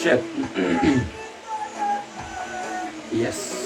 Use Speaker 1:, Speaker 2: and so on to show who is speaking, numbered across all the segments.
Speaker 1: Shit. Yes.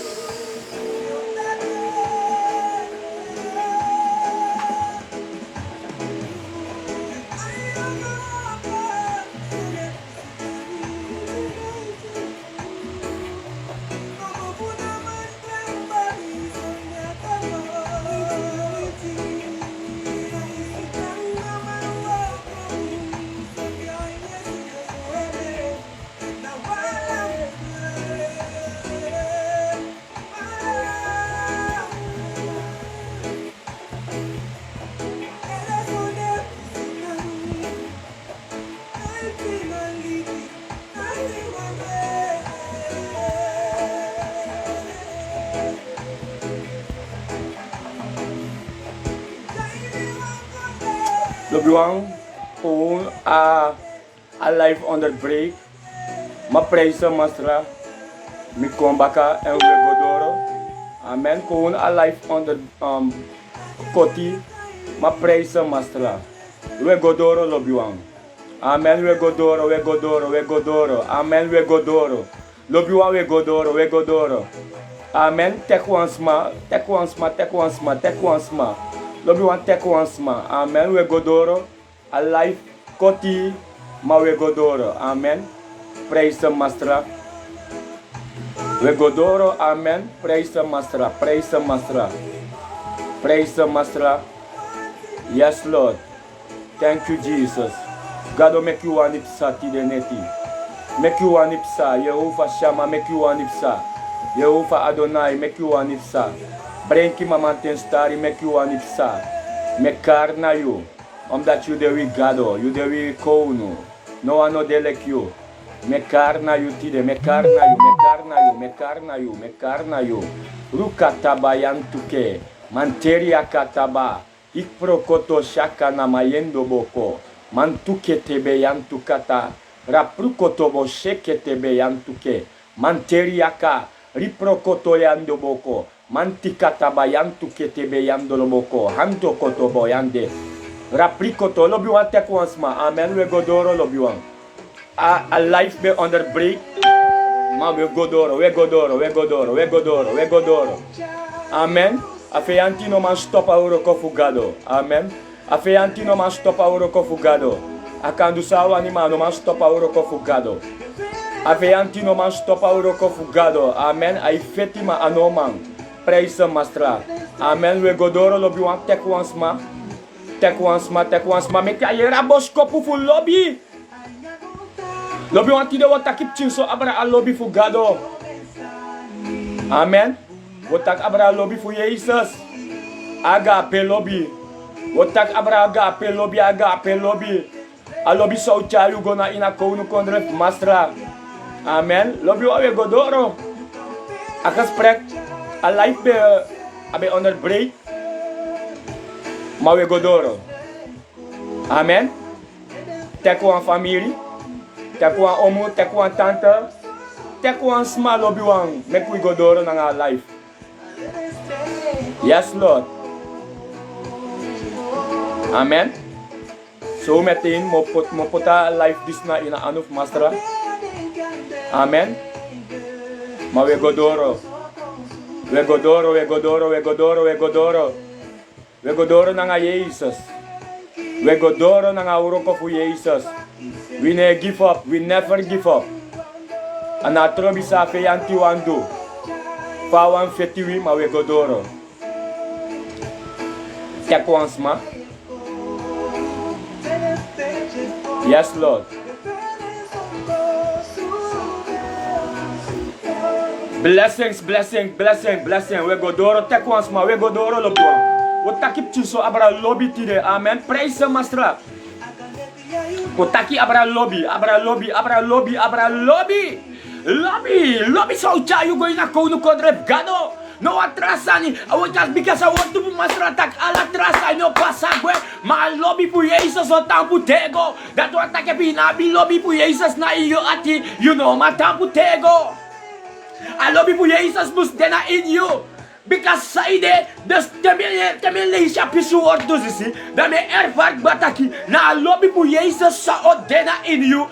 Speaker 1: Everyone who are alive on the break, ma praise mastra, mi kombaka en we godoro. Amen. Who are alive on the koti, ma praise mastra, we godoro lobiwan. Amen. We godoro, we godoro, we godoro. Amen. We godoro. Lobiwan we godoro, we godoro. Amen. Take once ma, take once ma, take once ma, take once ma. Lobby one take once ma. Amen. We godoro. A life koti ma we godoro. Amen. Praise the master. We godoro. Amen. Praise the master. Praise the master. Praise the master. Yes, Lord. Thank you, Jesus. God will make you one ipsa tideneti. Make you one ipsa. Jehovah Shammah make you one ipsa. Jehovah Adonai make you one ipsa. Brenki mamanten stari make you one ipsa. Mekar na you. Omdat you dewi gado. You dewi kouno. No one no delek you. Mekar na you tide. Mekar na you. Mekar na you. Mekar na you. Mekar na you. Rukataba yantuke. Manteri akataba. Ikprokoto shaka na mayendo boko. Mantuke tebe yantukata. Raprukoto bo sheke tebe yantuke. Manteri aka. Riprokoto yando boko. Mantikata bayantu ketebe yandolo boko hanto koto boyande raprikoto lobiwan tek wansma. Amen. We godoro lobiwan a life be under break ma we godoro, we godoro, we godoro, we godoro, we godoro. Amen. Afeyanti no man stop a uro kofugado. Amen. Afeyanti no man stop a uro kofugado. Akandu sawa ni man no man stop a uro kofugado. Afeyanti no man stop a uro kofugado. Amen. Ai fetima anoman. Praise the master. Amen. We godoro lobby one take once ma. Take once ma, take once ma. Make a yera boskopu full lobby. Lobby one tide what takip chinso abra a lobby fu gado. Amen. What tak abra lobby fu Jesus. Agape lobby. What tak abra agape lobby, agape lobby. A lobby so chalu gona ina kounu kondre master. Amen. Lobby wa we godoro. Akas prek. A life be abe on the break. Ma we godoro. Amen. Take one family. Take one omo, take one tante. Take one small lobby one. Make we godoro na our life. Yes, Lord. Amen. So metin mo puta life this na ina anuf master. Amen. Ma we godoro. We godoro, we godoro, we godoro, we godoro. We godoro na nga Jesus. We godoro na nga uroko fu Jesus. We never give up, we never give up. Ana trobi sa fe yanti wandu. Fa wan fetiwi ma we godoro. Tek once ma. Yes, Lord. Blessings, blessing, blessing, blessing. We godoro tek once ma. We godoro lobwan. We takip chiso abra lobby tide. Amen. Praise the master. We taki abra lobby, abra lobby, abra lobby, abra lobby. Lobby so cha you going na kounu kodrep gado. No atrasani. I want just because I want to be master attack. Ala trasa no pasagwe. Ma lobby pu Jesus o tampu tego. That what take pinabi lobby pu Jesus na iyo ati. You know ma tampu tego. I lobby pu Jesus mus dena in you. Because saide dus temel leisha pisu ordo zisi. Da me erfart bataki na lobby pu Jesus sa o dena in you.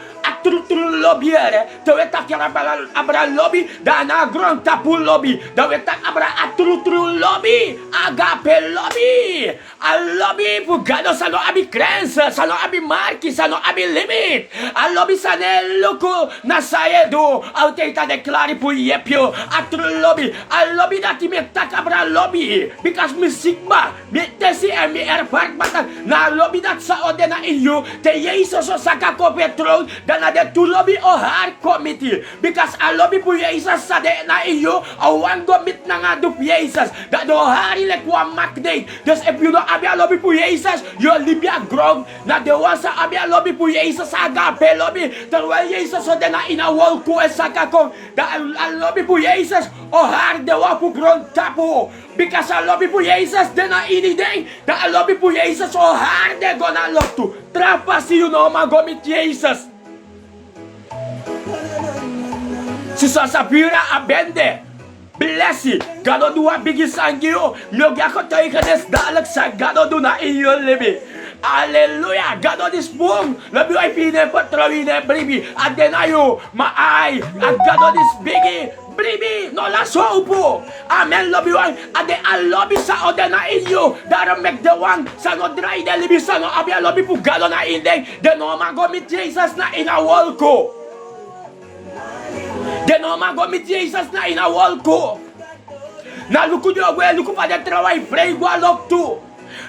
Speaker 1: true lobby ere. Dawe tak ya abra lobby dana grand tapu lobby. Dawe tak abra true lobby. Agape lobby. A lobby pour gado sa no abi crença, sa no abi marque, sa no abi limit. A lobby sa ne loko na saedo. Au teita declare pour yepio. A true lobby. A lobby dati me tak abra lobby. Because me sigma, me tesi e me airpark batan. Na lobby dat sa odena inyo. Te Jesus so saka ko petrol. Dana de tu lobby o hard committee. Because a lobby pour Jesus sa de na inyo. A one gomit na nga dup Jesus. Da do hari le kwa magnet. Dus if you know abi a lobby pour Jesus, yo libya grog. Na de wasa abi a lobby pour Jesus agape lobby. Terwijl Jesus so de na ina wolko e saka ko. Da a lobby pour Jesus o hard de wapu grond tapo. Because a lobby pour Jesus de na inideng. Da a lobby pour Jesus o hard de gona loftu. Trapa si you know magomit Jesus. Si sa sapira abende. Blessed. Gado dua bigi sangyo. Logya ko tayo kanes dalag sa gado do na iyo libi. Hallelujah. Gado dis boom. Labi ay pine patrawine bribi. Adenayo maay. At gado dis bigi. Bribi. No la sopo. Amen. Labi wang. Ade a lobby sa odena iyo. Dara make the one. Sa no dry de libi sa no abi a lobby pu gado na indeng. De no magomit Jesus na inawol ko. De no magomit Jesus na inawol ko. Na luku diogwe luku pa de travay frey gwa lok tu.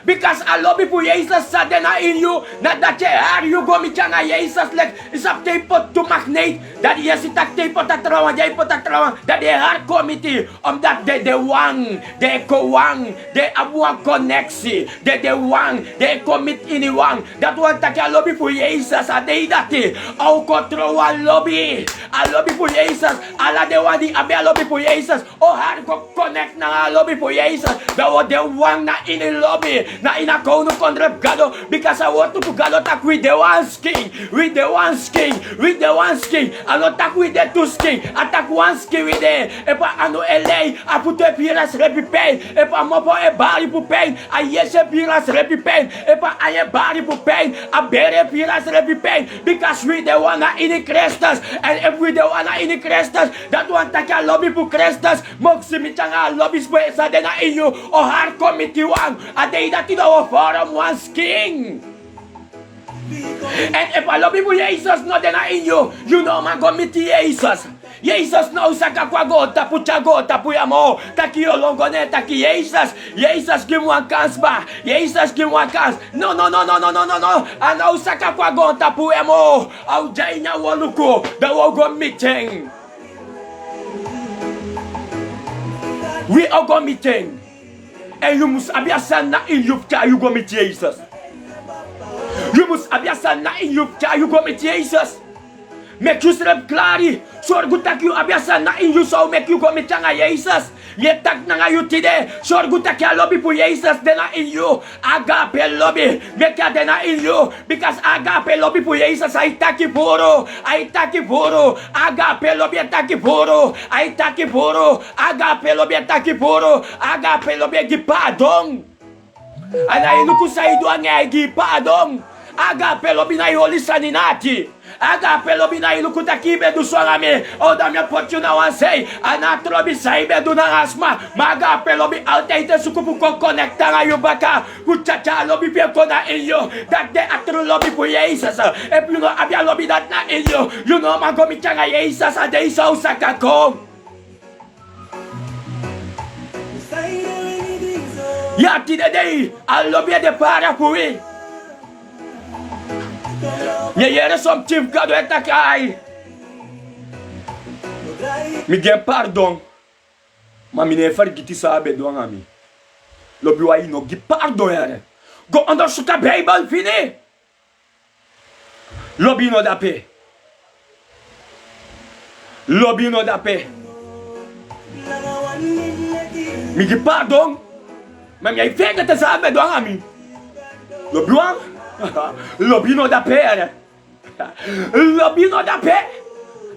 Speaker 1: Because a lobby pour Jesus sa de na inyo. Na dache har you go mi changa Jesus lek. Isap te pot to magnet. Dat yes itak te pot a trawan. Jay pot a trawan. Dat de har committee. Omdat de wang. De ko wang. De abuang connexie. De wang. De commit ini wang. Dat wan tak a lobby pour Jesus. A de dati. Au kontro a lobby. A lobby pour Jesus. Ala de wan di abe a lobby pour Jesus. O har ko connect na a lobby pour Jesus. Da wo de wang na ini lobby. Na inakono kontra gado. Because I want to gado tak with the one king. With the one king. With the one king. Ano tak with the two king. Atak one king with the. Epa ano LA. Apute piras repipay. Epa mopo e bari pu pain. A yese piras repipay. Epa aye bari pu pain. A bere piras repipay. Because with the one na ini crestas. And if with the one na ini crestas. That one taka lobby pu crestas. Moksimi changa lobby spwe sa dena inyo. O har committee wang. Ade that in our forum once king. And if a lobby for Jesus not then in you know man go meet Jesus. Jesus no saka kwa gota pucha gota puyamo. Taki olongo ne taki Jesus. Jesus give one chance ba. Jesus give one chance. No. Ano saka kwa gota puyamo. Au jainya waluko. The wogo meeting. We are go meeting. And you must abiasan na in you go meet Jesus. You must abiasan na in you go meet Jesus. Make you serve clari. So good tak you abiasan na in you so make you go meet Jesus. Yetak na nga you today. So good tak ya lobby for Jesus then na in you. Agape lobby. Make ya then na in you. Because agape lobby for Jesus ay taki puro. Ay taki puro. Agape lobby taki puro. Ay taki puro. Agape lobby taki puro. Agape lobby gipadong. Anay nuku sa ido ang gipadong. Agape lobby na iholi saninati. Agape lobby na iluku takibe du swangame. O da minha potuna wansei. Anatrobi saibe du nangasma. Magape lobby alteite sukupu ko konekta nga yubaka. Kuchacha lobby pe kona inyo. Dat de atru lobby pu Jesus. E plus no abia lobby dat na inyo. You know magomi changa Jesus a de isa usakako. Ya ti de dei. Al lobby de para pui. Nye yere som chief gado etakai. Mi gen pardon. Ma mi ne far giti sa abe do ngami. Lobi wa ino gi pardon yere. Go under suka Bible fini. Lobi no dape. Lobi no dape. Mi gi pardon. Ma mi ai fega te sa abe do ngami. Lobi wa Lobino da pere. Lobino da pe.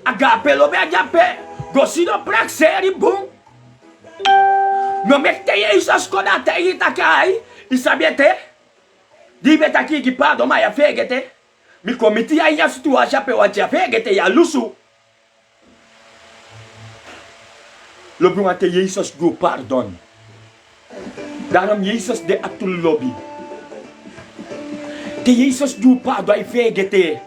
Speaker 1: Agape lobe agape. Gosino praxeri bum. No mekte Jesus koda te itakai. Isabiete. Dibe taki gipado maya fegete. Mi komiti ya yas tu achape wachape gete ya lusu. Lobby want Jezus go pardon. Daarom Jezus de atul lobby. Te Jezus go pardon ai fegete.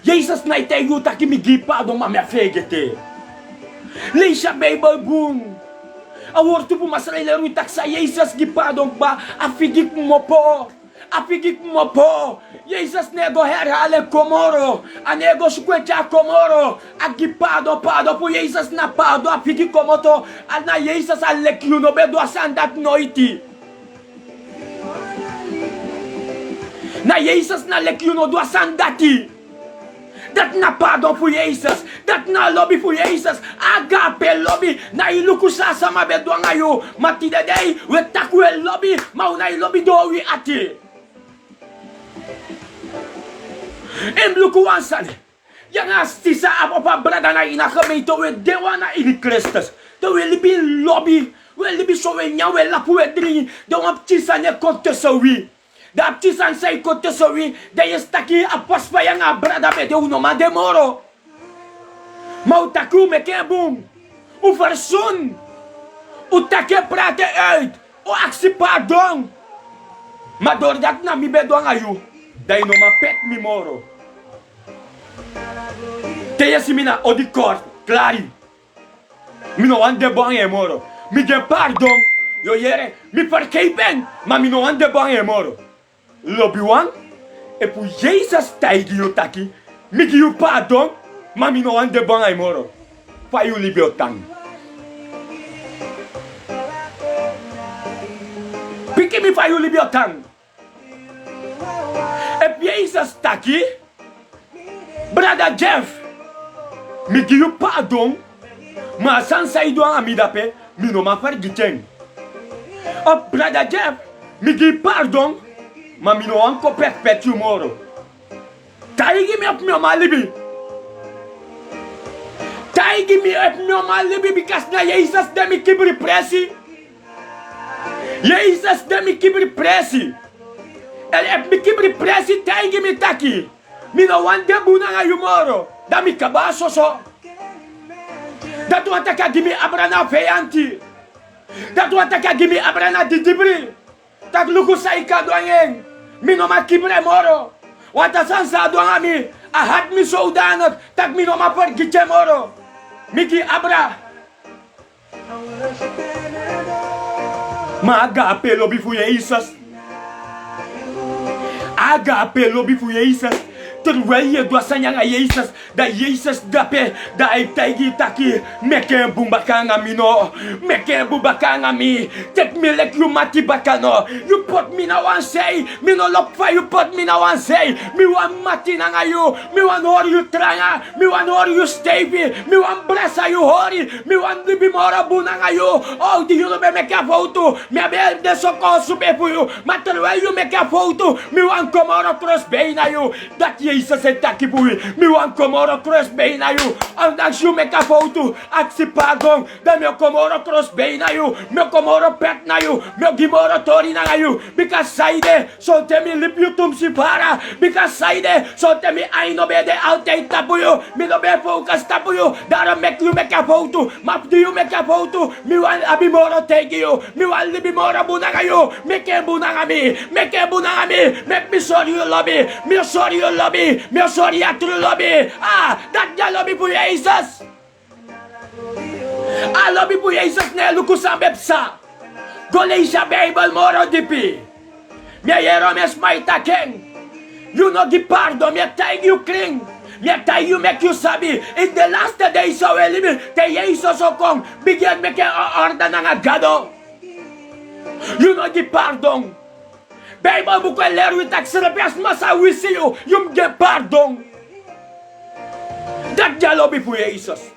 Speaker 1: Jezus na ite yu taki mi gi pardon ma me fegete. Leisha Bible boom. Awor tu pu masra ile ru tak sa Jezus gi pardon ba afigik mo po. Afigik mo po. Jesus nego herhale komoro. A nego shukweta komoro. A gipado pado po Jesus na pado a figi komoto. A na Jesus a lekluno bedo a sandat noiti. Na Jesus na lekluno do a sandati. Dat na pado po Jesus. Dat na lobby po Jesus. Agape lobby. Na iluku sa sama bedo ngayo. Matidedei wetakwe lobby. Mauna lobby dowi ati. Luku wansale. Yang astisa apa brada na ina kami to we dewa na ini Kristus. To we libi lobby. We libi so we nya we lapu we dri. Do aptisa ne konte so wi. Da aptisa sai konte so wi. Da yestaki apos pa yang brada be de uno ma demoro. Mau taku me ke boom. U versun. U take prate uit. O aksi pardon. Mador dat na mi be do ngayu. Dai no ma pet mi moro. Teia simina o di cor, clari. Mi no ande bon e moro. Mi ge pardon. Yo yere mi perkei ben, ma mi no ande bon e moro. Lobby wan e pu Jesus taigi yo taki. Mi gi yo pardon, ma mi no ande bon e moro. Fa yu libio tang. Piki mi fa yu libio tang. E Jesus taki. Brother Jeff, mi give you pardon, ma sans saido a mi dape, mi no ma far giteng. Oh, Brother Jeff, mi give pardon, ma mi no anko perpetu moro. Taigi mi up mi malibi. Taigi mi up mi malibi because na Jesus de mi kibri presi. Jesus de mi kibri presi. El mi kibri presi taigi mi taki. Mi no wande buna nga yumoro. Da mi kabaso so. Da tu ataka gimi abrana feyanti. Da tu ataka gimi abrana didibri. Tak luku saika doangen. Mi no ma kibre moro. Wata sansa doanga mi. Ahat mi soudanot. Tak mi no ma pergiche moro. Miki abra. Ma agape lobi fu Jesus. Agape lobi fu Jesus. Terwijl je doa sanyang a Jesus, da Jesus dape, da ai taigi taki, meke bumbakanga mi no, meke bumbakanga mi, tek mi lek you mati bakano, you pot mi na wan say, mi no lok fa you pot mi na wan say, mi wan mati na nga you, mi wan hori you tranga, mi wan hori you stevie, mi wan brasa you hori, mi wan libi mora buna nga you, oh di you no be meke a foto, mi abe de soko supe pu you, ma terwijl you meke a foto, mi wan komoro cross beina you, dat Jesus het taki pui, mi wan komoro cross beina you, ondanks you meka foto, aksi pardon, da mi komoro cross beina you, mi komoro pet na you, mi gimoro tori na you, because saide, so te mi lip you tum si para, because saide, so te mi aino be de altijd tapu you, mi no be focus tapu you, daarom mek you meka foto, map di you meka foto, mi wan abimoro tegi you, mi wan libimoro bunanga you, meke bunanga mi, mek mi sorry you lobby, mi sorry you lobby, mi sorry ya true lobby. Ah, dat ya lobby pu Jesus. Ah, lobby pu Jesus ne luku sambepsa. Goleisha Bible moro dipi. Mi yero mes maita ken. You no give pardon, mi tag you cling. Mi tag you make you sabi. In the last days so we live, te Jesus o kong, bigyan me ke orda ng agado. You no give pardon. Bible buku leru tak serapes masa wisi you, yum ge pardon. Dat jalobi pu Jesus.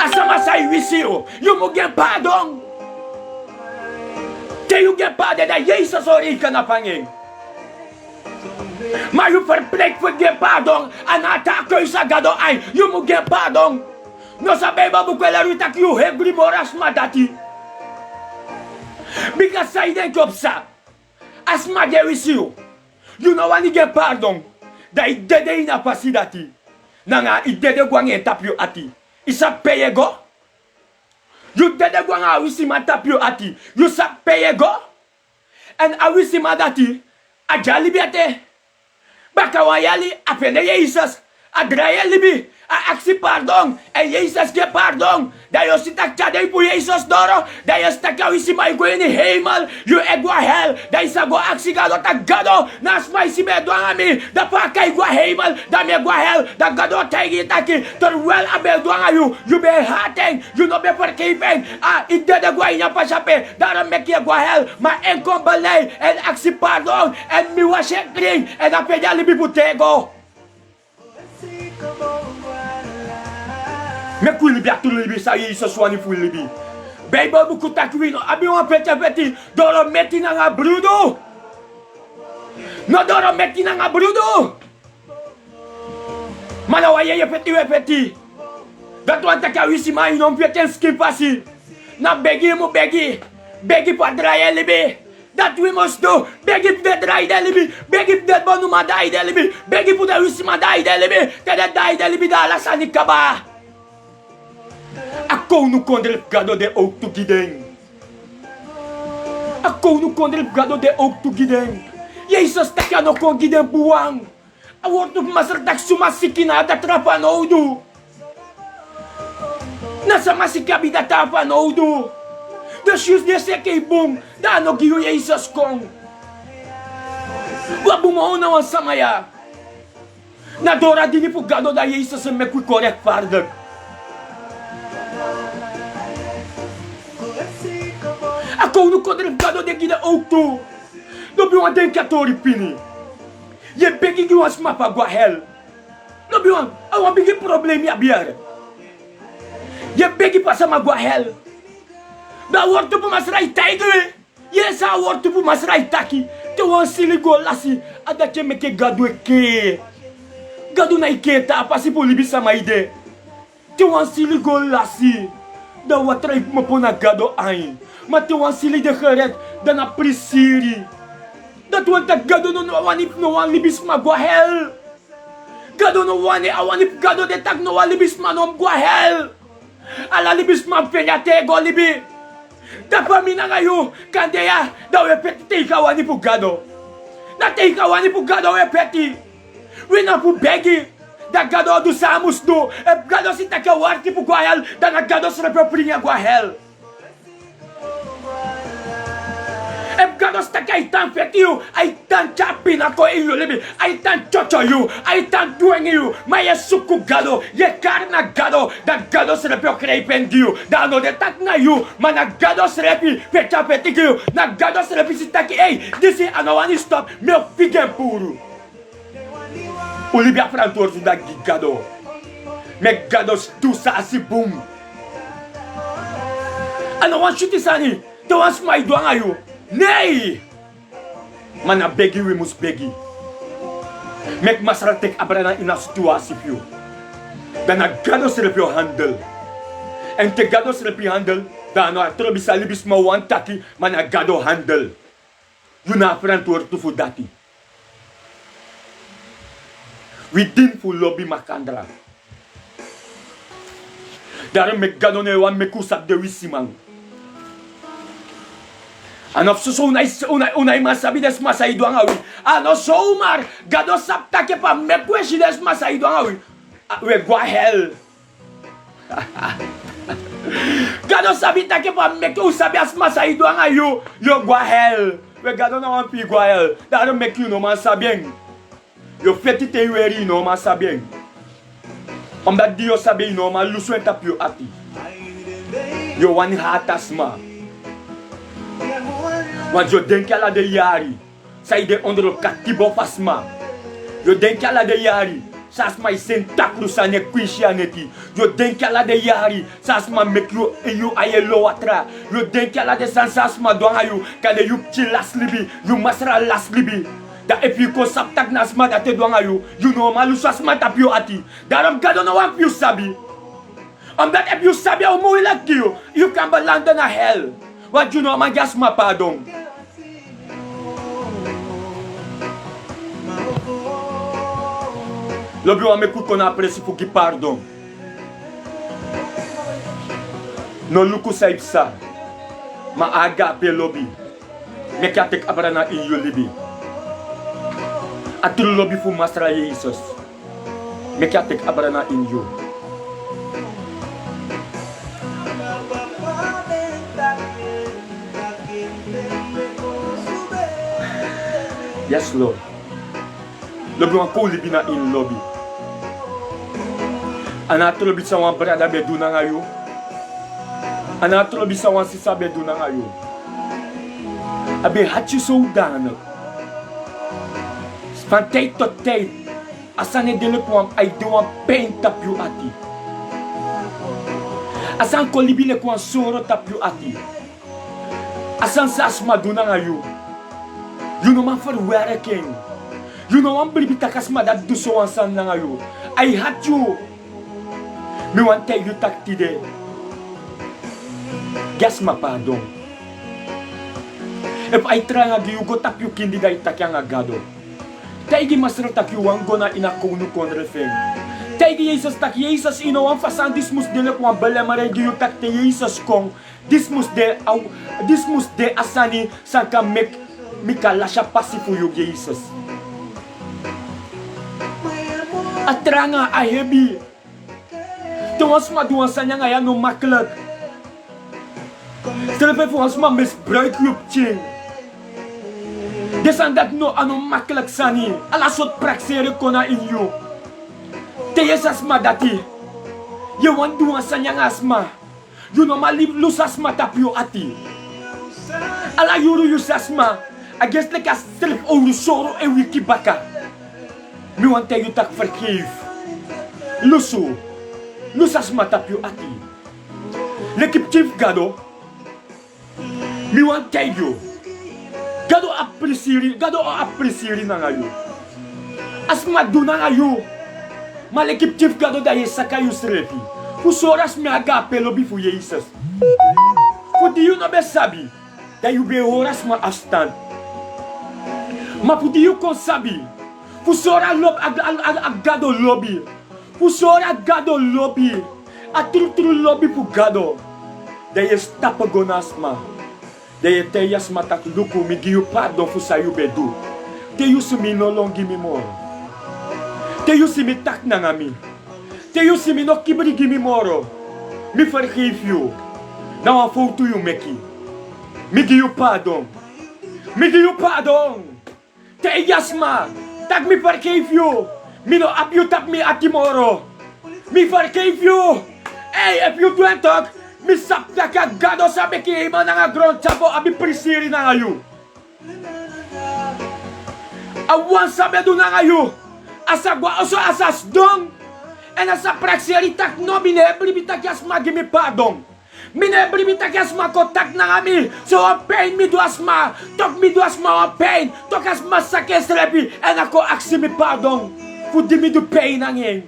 Speaker 1: Asa masa wisi you, yum ge pardon. Te you ge pardon da Jesus ori kana pangin. Ma you perplek fu ge pardon, anata ko isa gado ay, yum ge pardon. No sa Bible buku leru tak you hebri moras madati. Because I didn't job sa. Asma de with you. You know when you get pardon. Da idede ina pasi dati. Nanga idede gwange tapyo ati. Isa peye go. You dede gwanga awisima tapyo ati. You sa peye go. En awisima dati. Ajali biate. Baka wayali apene Jesus. Adraye libi. A aksi pardon. En Jesus ge pardon. Da yo sita kade pu Jesus doro. Da yo sita kawisima igo in hemel. You ego hell. Da isa go aksi gado ta gado. Nas mai si me doami. Da pa ka igo hemel. Da me go hell. Da gado tagi taki. Terwel abe doanga you. You be hating. You no be verkeeping. Ah, ide de go ina pa chape. Da me ki go hell. Ma enkom belay. En aksi pardon. En mi wa shekring. En apenya libi putego. Me kou libi atou libi sa yi se swani fou libi. Bible buku takwino abi wan peti doro meti nga brudo. No doro meti nga brudo. Mana wa ye peti. Dat wan taka wisi ma inom peten skip pasi. Na begi mo begi. Begi pa draye libi. That we must do. Begi pu de drai de libi. Begi pu de bonu ma dai de libi. Begi pu de wisi ma dai de libi. Te de dai de libi da la sani kaba. Ako no kondrip gado de ook to giden. Ako no kondrip gado de ook to giden. Jezus takya no kon giden buang. A wordt op masartak sumasikina da trapa nodu. Nasa masikabi da trapa nodu. Dus jus de seke boom. Da no giyo Jezus kong. Wabumo na wan samaya. Na dora dini pu gado da Jezus me ku korek vardig. Ako no kondrip gado de gida ook toe. No bi wan den katori pini. Je begi gi wan smapa gwa hel. No bi wan, a wan bigi problemi a bier. Je begi pasa ma gwa hel. Da wortu pu masrai taigwe. Je sa wortu pu masrai taki. Te wan sili go lasi. Ada ke meke gado ke. Gado na ike ta pasi pu libi sama ide. Te wan sili go lasi. Da watrai pu mapona gado ain. Maar te wan sili de geret, dan a prisiri. Dat wan tak gado no wanip no wan libis ma gwa hel. Gado no wane a wanip gado de tak no wan libis ma nom gwa hel. Ala libis ma penya te go libi. Da pa mina ngayo, kandeya, da we peti teika wanipu gado. Da teika wanipu gado we peti. We na pu begi. Da gado do samus do. E gado si taka warti pu gwa hel, da na gado srepe prinha gwa hel. Ep gado staka ai tan fetiu, ai tan chapina ko iyo libi, ai tan chocho you, ai tan duengi you, ma ye suku gado, ye karna gado, da gado srepi o krei pendiu, da no de tak na you, ma na gado srepi fecha petikiu, na gado srepi si taki, ei, disi anowani stop, meu figen puru. O libi afrantor su da gado, me gado stu sa asi boom. Anowan shuti sani, te wan smai duanga you. Nee! Mana begi we mus begi. Mek masral tek abrana ina situasi pio. Dan a gado serepio handel. En te gado serepio handel, dan a trobi salibis ma wan taki, mana gado handel. Yuna afrantor tu fu dati. We din fu lobby makandra. Daarom mek gado ne wan mekusap de wisimang. Ano so unay masabi des masay do ang awi. Ano so umar gado sapta ke pa mekweshi des masay do ang awi. We gwa hell. Gado sabi ta ke pa meku sabi as masay do ang ayo. Yo gwa hell. We gado na wan pi gwa hell. Daro meku no man sabien. Yo feti te weri no man sabien. Omdat Dio sabi no man luswen tapyo ati. Yo wan hatas ma. Want yo denk ala de yari. Sa ide onder o katibo fasma. Yo denk ala de yari. Sasma isen takru sa ne Christianity. Yo denk ala de yari. Sasma make you you aye lo atra. Yo denk ala de sasma doang ayu. Kade you chilas libi. You masra las libi. Da epi ko saptak nasma da te doang ayu. You know malu sasma tapio ati. Daram gado no wan piu sabi. Omdat if you sabi o mo ilak you can belanda na hell. What you know man gas ma pardon. Lobi wan me kou kon apresi pou ki pardon. No luku saip sa. Ma agape lobi. Me katek abrana in yo libi. Atru lobi fu masra Jesus. Me katek abrana in yo. Yes, Lord. Lobi wan kou libi na in lobi. Anatro lobi sa wan brada be du na ngayo. Anatro lobi sa wan sisa be du na ngayo. Abe hati zodanig. Van tijd tot tijd. Asan e dele kwam ay doan pijn tapyo ati. Asan ko libi le kwam soro tapyo ati. Asan sa asma du na ngayo. You know man verwerking. You know man bribi takasma dat do so ansan na ngayo. I had you. Me want tell you tak tide. Gas ma pardon. If I try nga you go tap you kindi da itakya nga gado. Taigi masro tak you wan go na inakonu konre feng. Taigi Jesus tak Jesus ino wan fasan dismus dele kwa belemare gi you tak te Jesus kong. Dismus de asani sanka mek mika lasha pasi fu you Jesus. Atranga ahebi. Tuwas ma duwan sanya nga ya no makkelijk. Telepe voor ons ma misbruik je op ching. Desan dat no ano makkelijk sani. Ala sot praksere kona in you. Te yes ma dati. Je wan duwan sanya nga asma. You no ma lip lus asma tapio ati. Ala yuru yus asma. Ages like as self ouro soro e wiki baka. Mi wan te you tak vergeef. Lusu. Lusas mata pio ati. Lekip chief gado. Mi wan tell you. Gado aprecieri na ngayo. Asma do na ngayo. Ma lekip chief gado da yesaka yu srepi. Fu soras me agape lobi fu Jesus. Fu di you no be sabi. Da you be horas ma afstand. Ma fu di you kon sabi. Fu sora lob agado lobi. Pusora gado lobby. A true lobby pu gado. De je stapa gonasma. De je te yasma tak luku mi giu pardon fu sayu bedu. Te you si mi no longi mi moro. Te you si mi tak nangami. Te you si mi no kibri gimi moro. Mi vergeef you. Nou a foto you meki. Mi giu pardon. Mi giu pardon. Te yasma. Tak mi vergeef you. Me no up you tap me at tomorrow. Me forgive you. Hey, if you don't talk, me sap na kagado sabi ki ima na nga ground chapo abi prisiri na ngayon. Awan sabi do na ngayon. Asagwa oso asas dong. En asa praksiri tak no binebri bitak yasma gimi pardon. Minebri bitak yasma kotak na ngami. So a pain mi do asma. Tok mi do asma a pain. Tok asma sakes repi. En ako aksi mi pardon. Fu di mi do pain ang yen.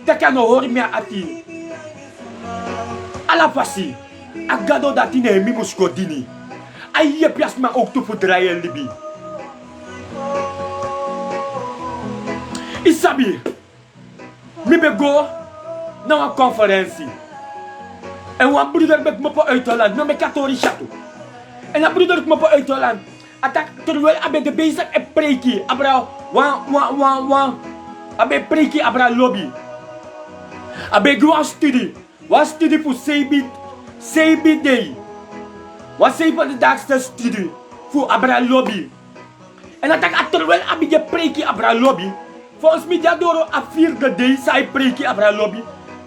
Speaker 1: Taka no hori mi ati. Ala pasi. Agado dati ne mi musko dini. Aye pias ma ook tu fu draien libi. Isabi. Mi be go na een conferentie. En wan broeder met me po uit Holland. No me katori chato. En een broeder me po uit Holland. Atak terwijl abe de bezig e preeki. Abra wan. Abe preeki abra lobby. Abe go a studie. Wan studie voor CB day. Wan CB de dagste studie. Voor abra lobby. En atak terwijl abe de preeki abra lobby. Volgens mij doro a 4e day sai preeki abra lobby.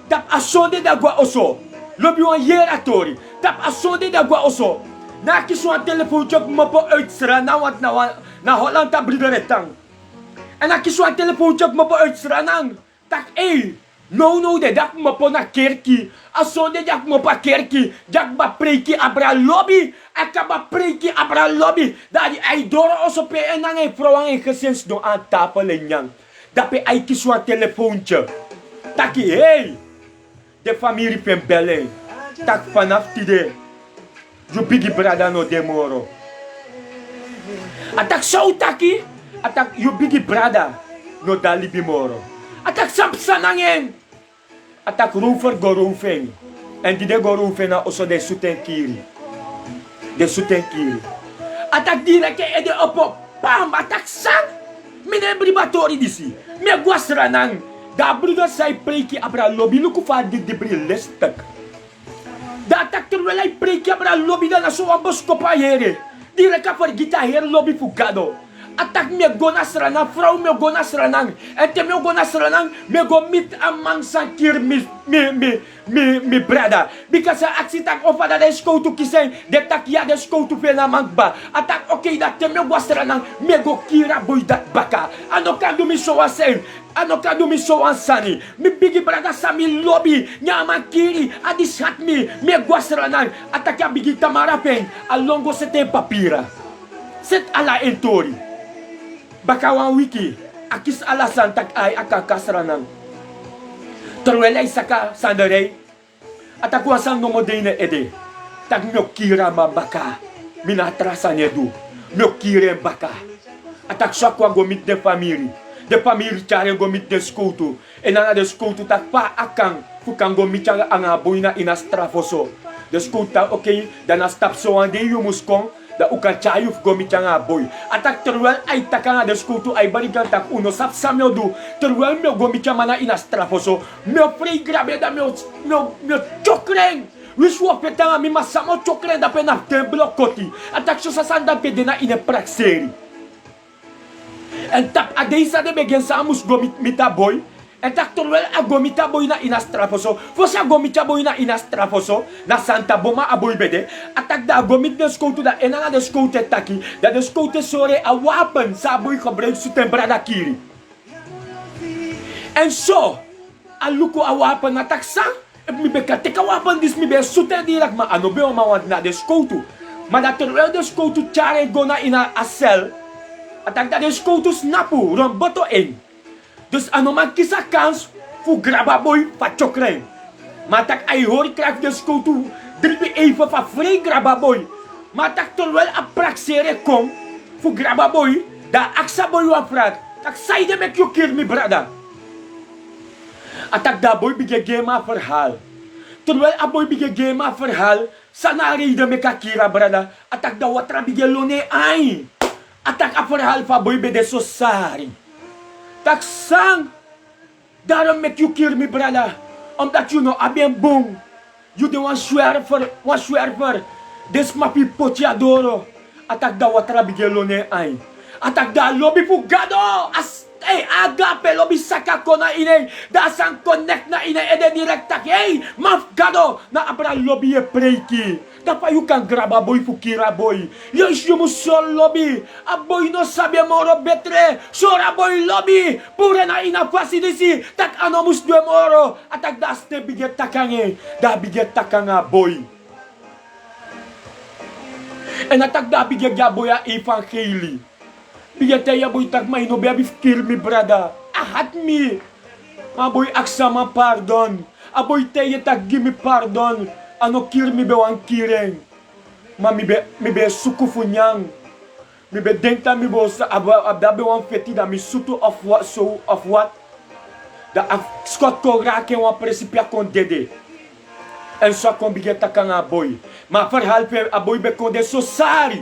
Speaker 1: Tap a sonde da gua oso. Lobby wan year atori. Tap a sonde da gua oso. Na kies wan telefoon chok mo po uitsra na wat na Holland ta broeder etang. En na kies wan telefoon chok mo po uitsra nang. Tak no de dak mo po na kerki. A sonde dak mo pa kerki. Dak ba preeki abra lobby. Akaba preeki abra lobby. Dadi ay doro oso pe enang ay vrouwang en gezins do aan tafel lenyang. Dape ay kies wan telefoontje. Taki de familie pen bellen. Tak vanaf tide. You bigi brada no demoro. Atak so taki. Atak you bigi brada no dali bimoro. Atak sampsanangin. Atak rover gorofeng. En die de gorofeng na oso de suten kiri. De suten kiri. Atak direct ede opo. Pam, atak sang. Mine bribatori disi. Me guasranang. Da bruda sai preki abra lobby luku fa de debri lestek. Da atak terwelai preki abra lobby da na so ambos kopayere. Direct for gita her lobby fugado. Atak me go nasranang, vrouw me go nasranang. En te me go nasranang, me go meet amang sankir mi brada. Because aksi tak ofa da desko tu kisen, de tak ya desko tu pena mangba. Atak okay dat te me go nasranang, me go kira boy dat baka. Ano kadu mi so asen. Ano kadu mi so ansani. Mi bigi brada sa mi lobby, nyama kiri, adis hat me go nasranang. Atak ya bigi tamarapen, alongo sete papira. Set ala entori. Bakawan wiki, akis alasan tak ay akakasranang. Terwelay saka sandarey, at akuasang nomodene ede, tak myo kira mabaka, minatrasan edu, myo kire baka. At aksakwa gomit de family chare gomit de skutu, enana de skutu tak pa akang, fukang gomit chare angaboy na inastrafoso. De skuta okay, dan astap so ande yumuskong, da ukan chayuf gomit nga boy. Atak terwel ay takanga de skutu ay balikan tak uno sap samyo du. Terwel myo gomit mana inastrafoso. Myo free grabe da myo chokreng. Wiswa petanga mi masamo chokreng da pena temblo koti. Atak so sasanda pedena ine prakseri. En tap adeisa de begen samus gomit mita boy. En tak terwel a gomita boy na inastrafoso. Fosa gomita boy na inastrafoso. Na Santa Boma a boy bede. Atak da gomit de skoutu da enana de skoute taki. Da de skoute sore a wapen sa boy gebruik su tembrada kiri. En so, a luko a wapen na taksa. Mi beka teka wapen dis mi be sute direct ma ano be o mawant na de skoutu. Ma da terwel de skoutu chare gona ina asel. Atak da de skoutu snapu ron boto en. Dus ano man kisa kans fu graba boy pa chokreng. Matak ay hori krak de skoutu dribi even fa free graba boy. Matak tolwel a praksere kom fu graba boy da aksa boy wa prak. Tak saide mek you kill mi brada. Atak da boy bige gema verhaal. Terwijl a boy bige gema verhaal, sana ride me kakira brada. Atak da watra bige lone ay. Atak a verhaal fa boy bede so sari. Tak sang, daarom make you kill me brada. Omdat you know, abien boom. You de wan zwerver. Des mapi potiadoro. Atak da watra bigelone ay. Atak da lobby fugado. As agape lobby saka kona ine. Da sang connect na ine ede direct tak. Hey, maf gado. Na abra lobby e preiki. Dapa you kan graba boy fukira boy. Yo isyo mo sol lobby. A boy no sabi moro betre. Sora boy lobby. Pure na ina fasidisi. Tak ano mus dwe moro. Atak da ste biget takange. Da biget takanga boy. En atak da biget ya boy a evangelie. Biget ya boy tak may no bebi kill me brada. Ahat me. A boy aksama pardon. A boy teye tak give me pardon. Ano kir mi be wan kireng. Ma mi be suku funyang. Mi be denta mi bo sa abda be wan feti da mi sutu of what. Da skot ko rake wan presipia kon dede. En so kon bigeta kan a boy. Ma verhaal pe a boy be kon de so sari.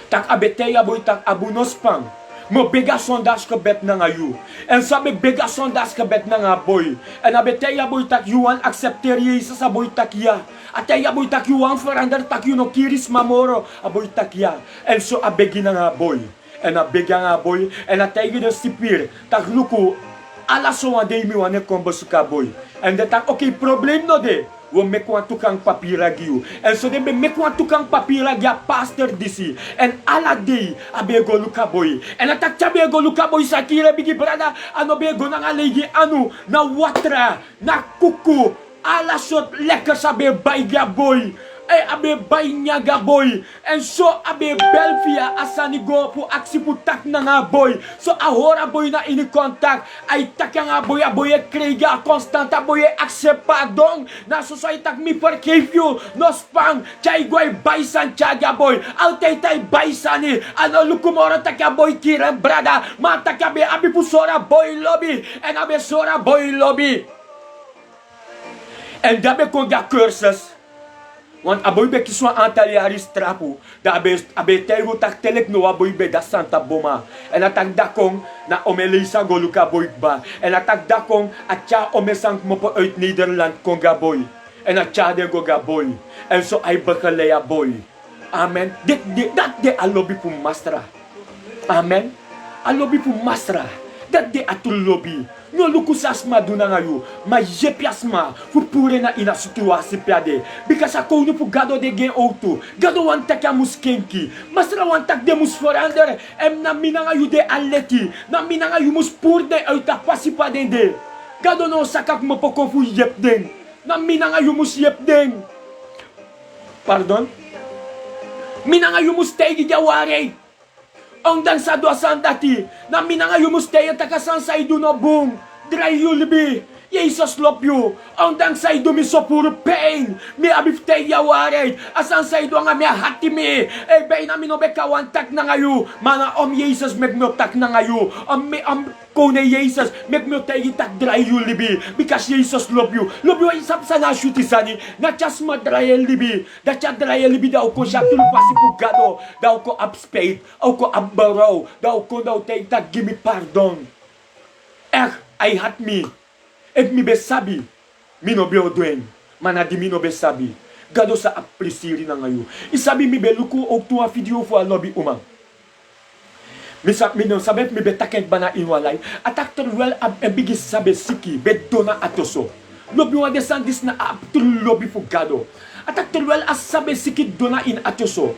Speaker 1: Tak abete ya boy tak abunos pang. Mo bega sondage ke bet nang ayu. En sabe bega sondage ke bet nang a boy. En abete ya boy tak you wan accepter Jesus a boy tak ya. Ate ya boy tak you wan verander tak you no kiris mamoro a boy tak ya. En so a begi nang a boy. En a bega nga boy. En a tege de sipir. Tak luku ala so wan de mi wane kombo suka boy. En de tak okay problem no de. We mekwan tukang papira giu. En so de be mekwan tukang papira gia pastor disi. En ala day abego luka boy. En atak chabego luka boy sakira bigi brada. Ano bego nang alegi anu na watra na kuku. Ala shot lekker sabe baigya boy. abe bay nyaga boy. En so abe belfia asani go pu aksi pu tak na nga boy. So ahora boy na ini contact. Ay tak nga boy aboye krega constant aboye accept pardon. Na so ay tak mi forgive you. No spang chay goy baysan chaga boy. Altay tay baysani. Ano lukumoro tak boy kiran brada. Mata kabe abi pu sora boy lobby. En abe sora boy lobby. En daarbij kon je cursus. Want aboy be kiswa antaliari strapu. Daarbij teigo tak telek no aboy be da Santa Boma. En atak dakong na omelisa goluka boy ba. En atak dakong atja omesang mopo uit Nederland konga boy. En atja de goga boy. En so ay bakalea boy. Amen. Dat de alobi pu mastra. Amen. Alobi pu mastra. Dat de atul lobby. No luku sasma duna ngayu, ma jepiasma fu pure na ina situasi piade. Because ako no pu gado de gen auto, gado wantak ya muskenki, masra wantak de mus forander, na mina ngayu de aleti, na mina ngayu mus purde uita pasi pa dende. Gado no sakak mo poko fu yep den, na mina ngayu mus yep den. Pardon? Mina ngayu mus tegi jaware. Ondang sa doasan dati, na minanga yumusteya takasan sa idu no boom, dry you libi, Jesus love you, ondang sa idu mi so puro pain, mi abifteya waret, asan sa idu nga mi hati mi, bay na minobe kawantak na ngayu, mana Jesus megnotak na ngayu, kone Jesus megnoteyi tak dry you libi, because Jesus love you isap sa nashuti sani, na chasma dry libi, da cha dry libi daw ko siya tulpasi pugado, daw ko upspade, daw ko abbaraw, daw ko daw take tak give me pardon. I had me. If mi besabi, mi no be odwen, manadi mi no besabi. Gado sa aprisiri na ngayon. Isabi mi beluku o tuwa video fo alobi umang. Mi no sabet mi betaket bana inwalay. Atak terwel bigis sabe siki, bedona atoso. Lobi wa desandis na aptul lobi fo gado. Atak terwel as sabe siki dona in atoso.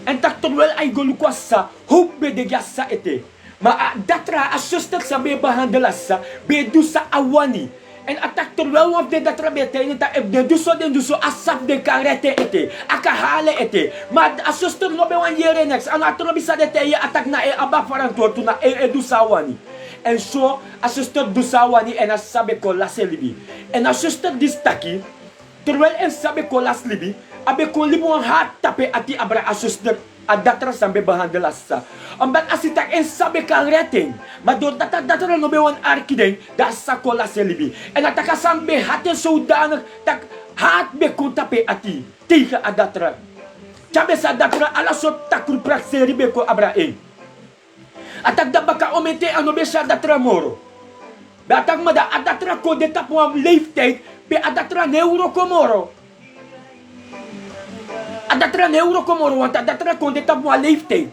Speaker 1: En tak terwel ay goluku sa, hope be de gasa ete. Ma datra asustat sa be bahandalas sa be du sa awani en atak terwel of de datra bete ni ta de du so asap de karete ete akahale ete ma asustat no be wan yere next an atro bisa de te atak na aba faran tortu na du sa awani en so asustat du sa awani en asabe ko la selibi en asustat distaki terwel en sabe ko las libi abe ko libo hat tape ati abra asustat adatra sambe bahandalas sa. Ambat asitak en sabe kang rating. Madod datra no bewan arkiden da sa kola selibi. En ataka sambe hate sudan tak hat be kuntape ati. Tika adatra. Chabe sa datra ala so takur prak seribe ko abrae. Atak da baka omete ano be sa datra moro. Datang mada adatra ko de tapwa life take be adatra neuro komoro. Adatra neuro komoro wanta adatra konde tapu a leifte.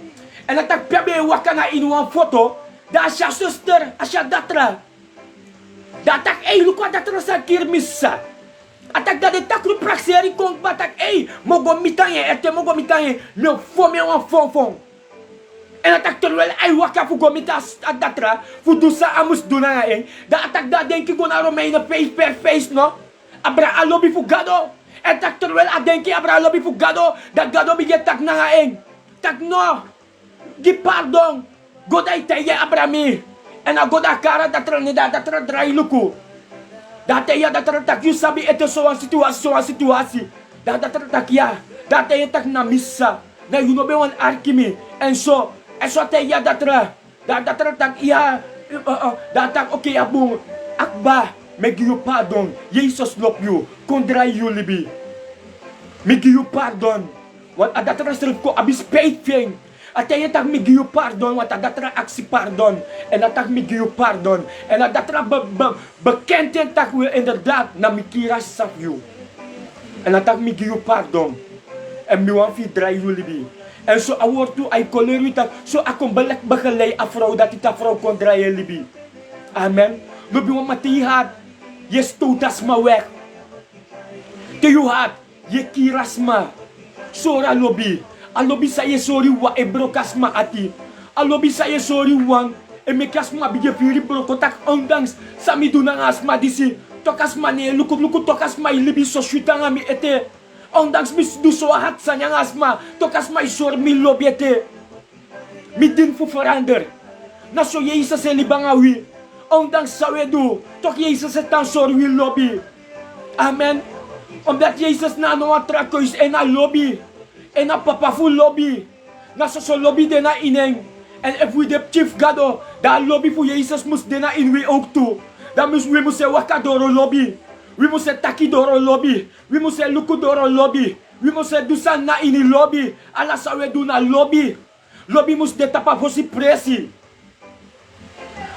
Speaker 1: En atak pebe wakana inu an foto da asya suster asya datra. Datak luku adatra sa kirmissa. Atak da de takru prakseri kong batak mogo mitanye ete mogo mitanye no fome wan fon. En atak terwel waka fu gomita adatra fu dusa amus duna da atak da denki gona romeina face no. Abra alobi fu gado. En tak terwel adenki abra lobi fu gado, da gado bigyan tak na ngaeng. Tak no, di pardon, goday teye abrami. En a goda kara datra ni datra dray luku. Date ya datra tak yu sabi ito soan situasi. Datra tak ya, date ya tak na missa. Na yunobewan arkimi. En so te ya datra tak ya, datak okay abung, akba. Make you pardon. Jesus love you. Kondra you libi. Make you pardon. Wat adatra self ko abis paid thing. Ataya tak make you pardon. Wat adatra aksi pardon. En atak make you pardon. En adatra bekenten tak wil inderdaad na mikira sa you. En atak make you pardon. En mi wan fi dry you libi. En so award to ay koleru tak. So akong balak bakalay afro dat ita afro kondra ye libi. Amen. Lubi wan matihat. Yes, tutas mawek. Tiyuhat, ye kirasma. Sora lobi. Alobi sa ye sori wa ebrokasma ati. Alobi sa ye sori wang. Emekasma bigye firi brokotak ondangs. Sami dunang asma disi. Tokasma ne lukut tokasma ilibi so shwitanga mi ete. Ondanks mis doe zo hard zijn yang asma. Toch als mij zorg mi lobiete. Mi din voor verander. Na zo Jezus en libangawi. Ondanks zou je doen. Toch Jezus het dan zorg wi lobby. Amen. Omdat Jezus na no attrako is en na lobby. En na papa fu lobby. Na so lobby de na ineng. En if we de chief gado. Da lobby voor Jezus moest de na in we ook toe. Dan we moesten wakadoro lobby. We moesten takidoro lobby. We moesten lukudoro lobby. We moesten dusan na in lobby. Alla zou we doen na lobby. Lobby moest de tapa vosi presi.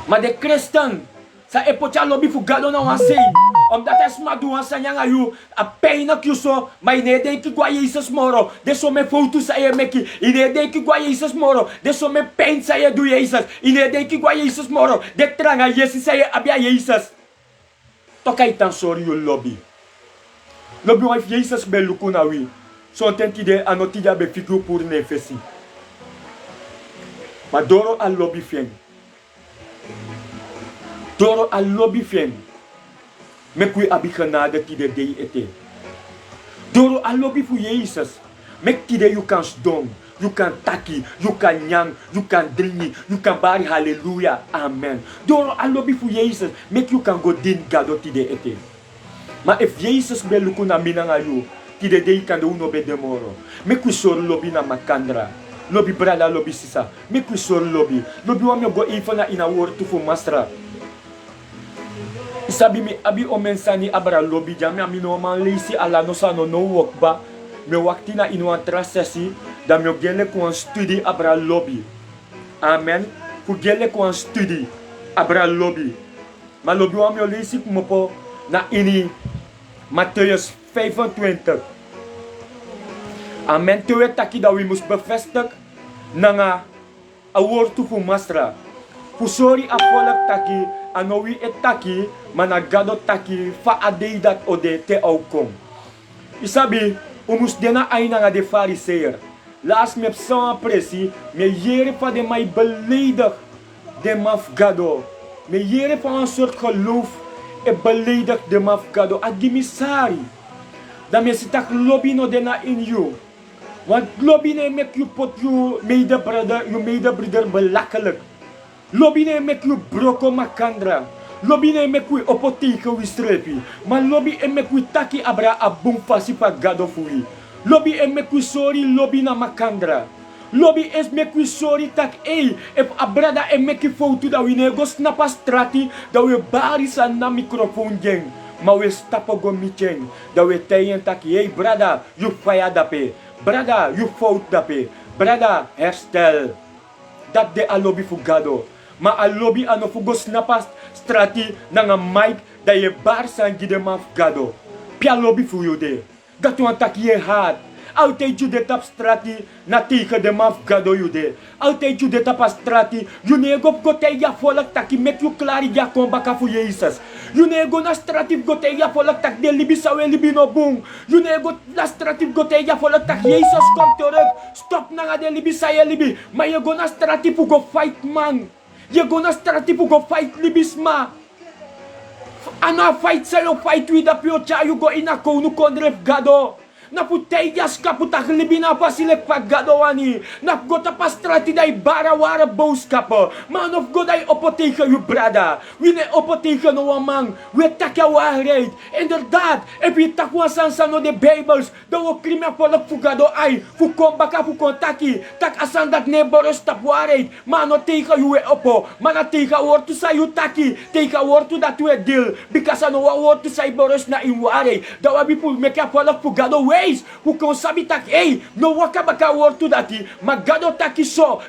Speaker 1: Maar de christen. Sa epocha lobby voor gado na wansei. Omdat hij smadu wansa nyanga yu. A pena kyuso. Maar ine denki gwa Jezus moro. De so me foto sa ye meki. Ine denki gwa Jezus moro. De so me pain sa ye do Jezus. Ine denki gwa Jezus moro. De tranga Jezus sa ye abia Jezus. Toka itan sorry yu lobby. Lobby wan Jezus be luku na wi. So tenti de anotidia be figure pour ne fesi. Maar doro al lobby fien. Doro al lobby fien. Mek we abi genade ti de dei ete. Doro al lobby voor Jezus. Mek ti de you kan sdom. You kan taki. You kan nyang. You kan dringi. You kan bari hallelujah. Amen. Doro al lobby voor Jezus. Mek you kan go din gado ti de ete. Maar if Jezus be luku na minanga you. Ti de dei kan de uno be demoro. Mek we sor lobby na makandra. Lobby brada lobby sisa. Mek we sor lobby. Lobby wam yo go even na ina word to for mastra. Isabi mi abi omensani abra lobby jami ami no man leisi ala no sa no work ba me wakti na ino antra sesi da me gele ko studie abra lobby. Amen. Ku gele ko studie abra lobby. Ma lobby wa me leisi ko po na ini Matthäus 25. Amen. Toe taki da we mus bevestig nanga a woord toe voor mastra. Pusori a volk taki anowi etaki managado taki fa adei dat ode te aukom. Isabi umus dena aina nga de fariseer. Laas me psan presi me jere fa de mij beledig de mafgado. Me jere fa een soort geloof e beledig de mafgado a gimisari. Dan me sitak lobby no dena in you. Want lobby ne make you put you mede brother belakelijk. Lobby ne make you broko makandra. Lobby ne make you opotike wi strepi. Maar lobby e make you taki abra abum fasi pa gado fui. Lobby e make you sorry lobby na makandra. Lobby es make you sorry tak if abrada e make you foto da we nego snapa strati da we bari sa na microphone jeng. Maar we stappen go micheng. Da we teyen taki brada you faya dape. Brada you fout dape. Brada herstel. Dat de a lobby fu gado. Maar a lobby ano fu go snapa strati na nga mic da ye bar san gide maf gado. Pia lobby fu you de. Gato an tak ye hard. Altijd you de tap strati na tegen de maf gado you de. Altijd you de tap strati. You nego go te ya volk taki make you klari ya kombaka fu Jezus. You nego na strati go te ya volk tak de libi sawe libi no boom. You nego na strati go te ya volk tak Jezus komt terug. Stop na de libi saye libi. Maar je go na strati fu go fight man. Je go na strati fu go fight libis ma. Ana fight sayo fight with the pure cha you go ina ko nu kondref gado. Na putay jas kaputak libi na pasilek pagado ani. Na gota pastrati day bara wara boos kapo. Man of God ay opoteken you brada. We ne opoteken no amang. We takya waarheid. Inderdaad, if je takwa sansa no de Bijbels. Dan we krimi volk fugado ay. Fu kombaka fu kontaki. Tak asan dat ne boros tap waarheid. Man no teka you opo. Man na teka woord to say you taki. Teka woord to dat we deal. Because ano wa woord to say boros na in waarheid. Da wabi pu meka volk fugado we. Who can sabi tak no waka baka word to dati ma gado taki so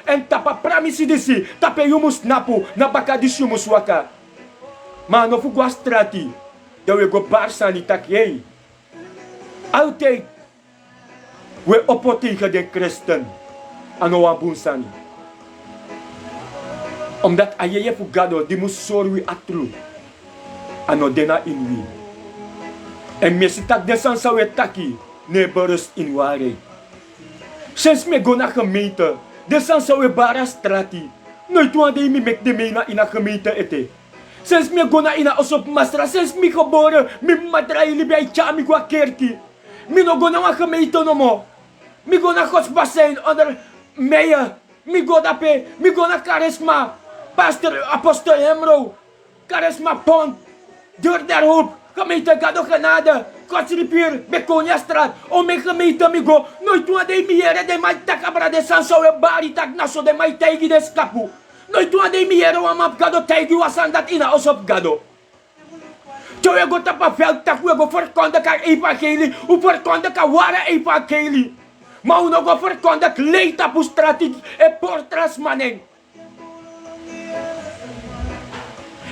Speaker 1: and tapa pramisi disi tape yumus napu na baka disi yumus waka ma no fu gwa strati da we go barsani tak altijd we opotege de christen ano wa bunsani omdat ayeye fu gado di mus sorwi atru ano dena inwi. En mensen tak desan sa we taki ne berust in waarheid. Sinds me go na gemeente, desan sa we bara strati. Nooit wande mi mek de meina in a gemeente ete. Sinds me go na ina osop masra, sinds mi geboren, mi madra ili bij chami kwa kerki. Mi no go na een gemeente no more. Mi go na Gods bassin onder Meijer. Mi go dape. Mi go na Charisma. Pastor Apostel Hemro. Charisma Pond. Deur der Hoop. Gemeente Gado Genade. Kotsripier. Bekonia straat. O mijn gemeente mi go. Nooit toe de miere de mai tak abra de sanso e bari tak naso de mai teigi de skapu. Nooit toe de miere wa map Gado teigi wasan dat ina osop Gado. Zo je go tapa veld tak we go verkondig ka evangelie. U verkondig ka ware evangelie. Maar u no go verkondig leita pu strati e portras maneng.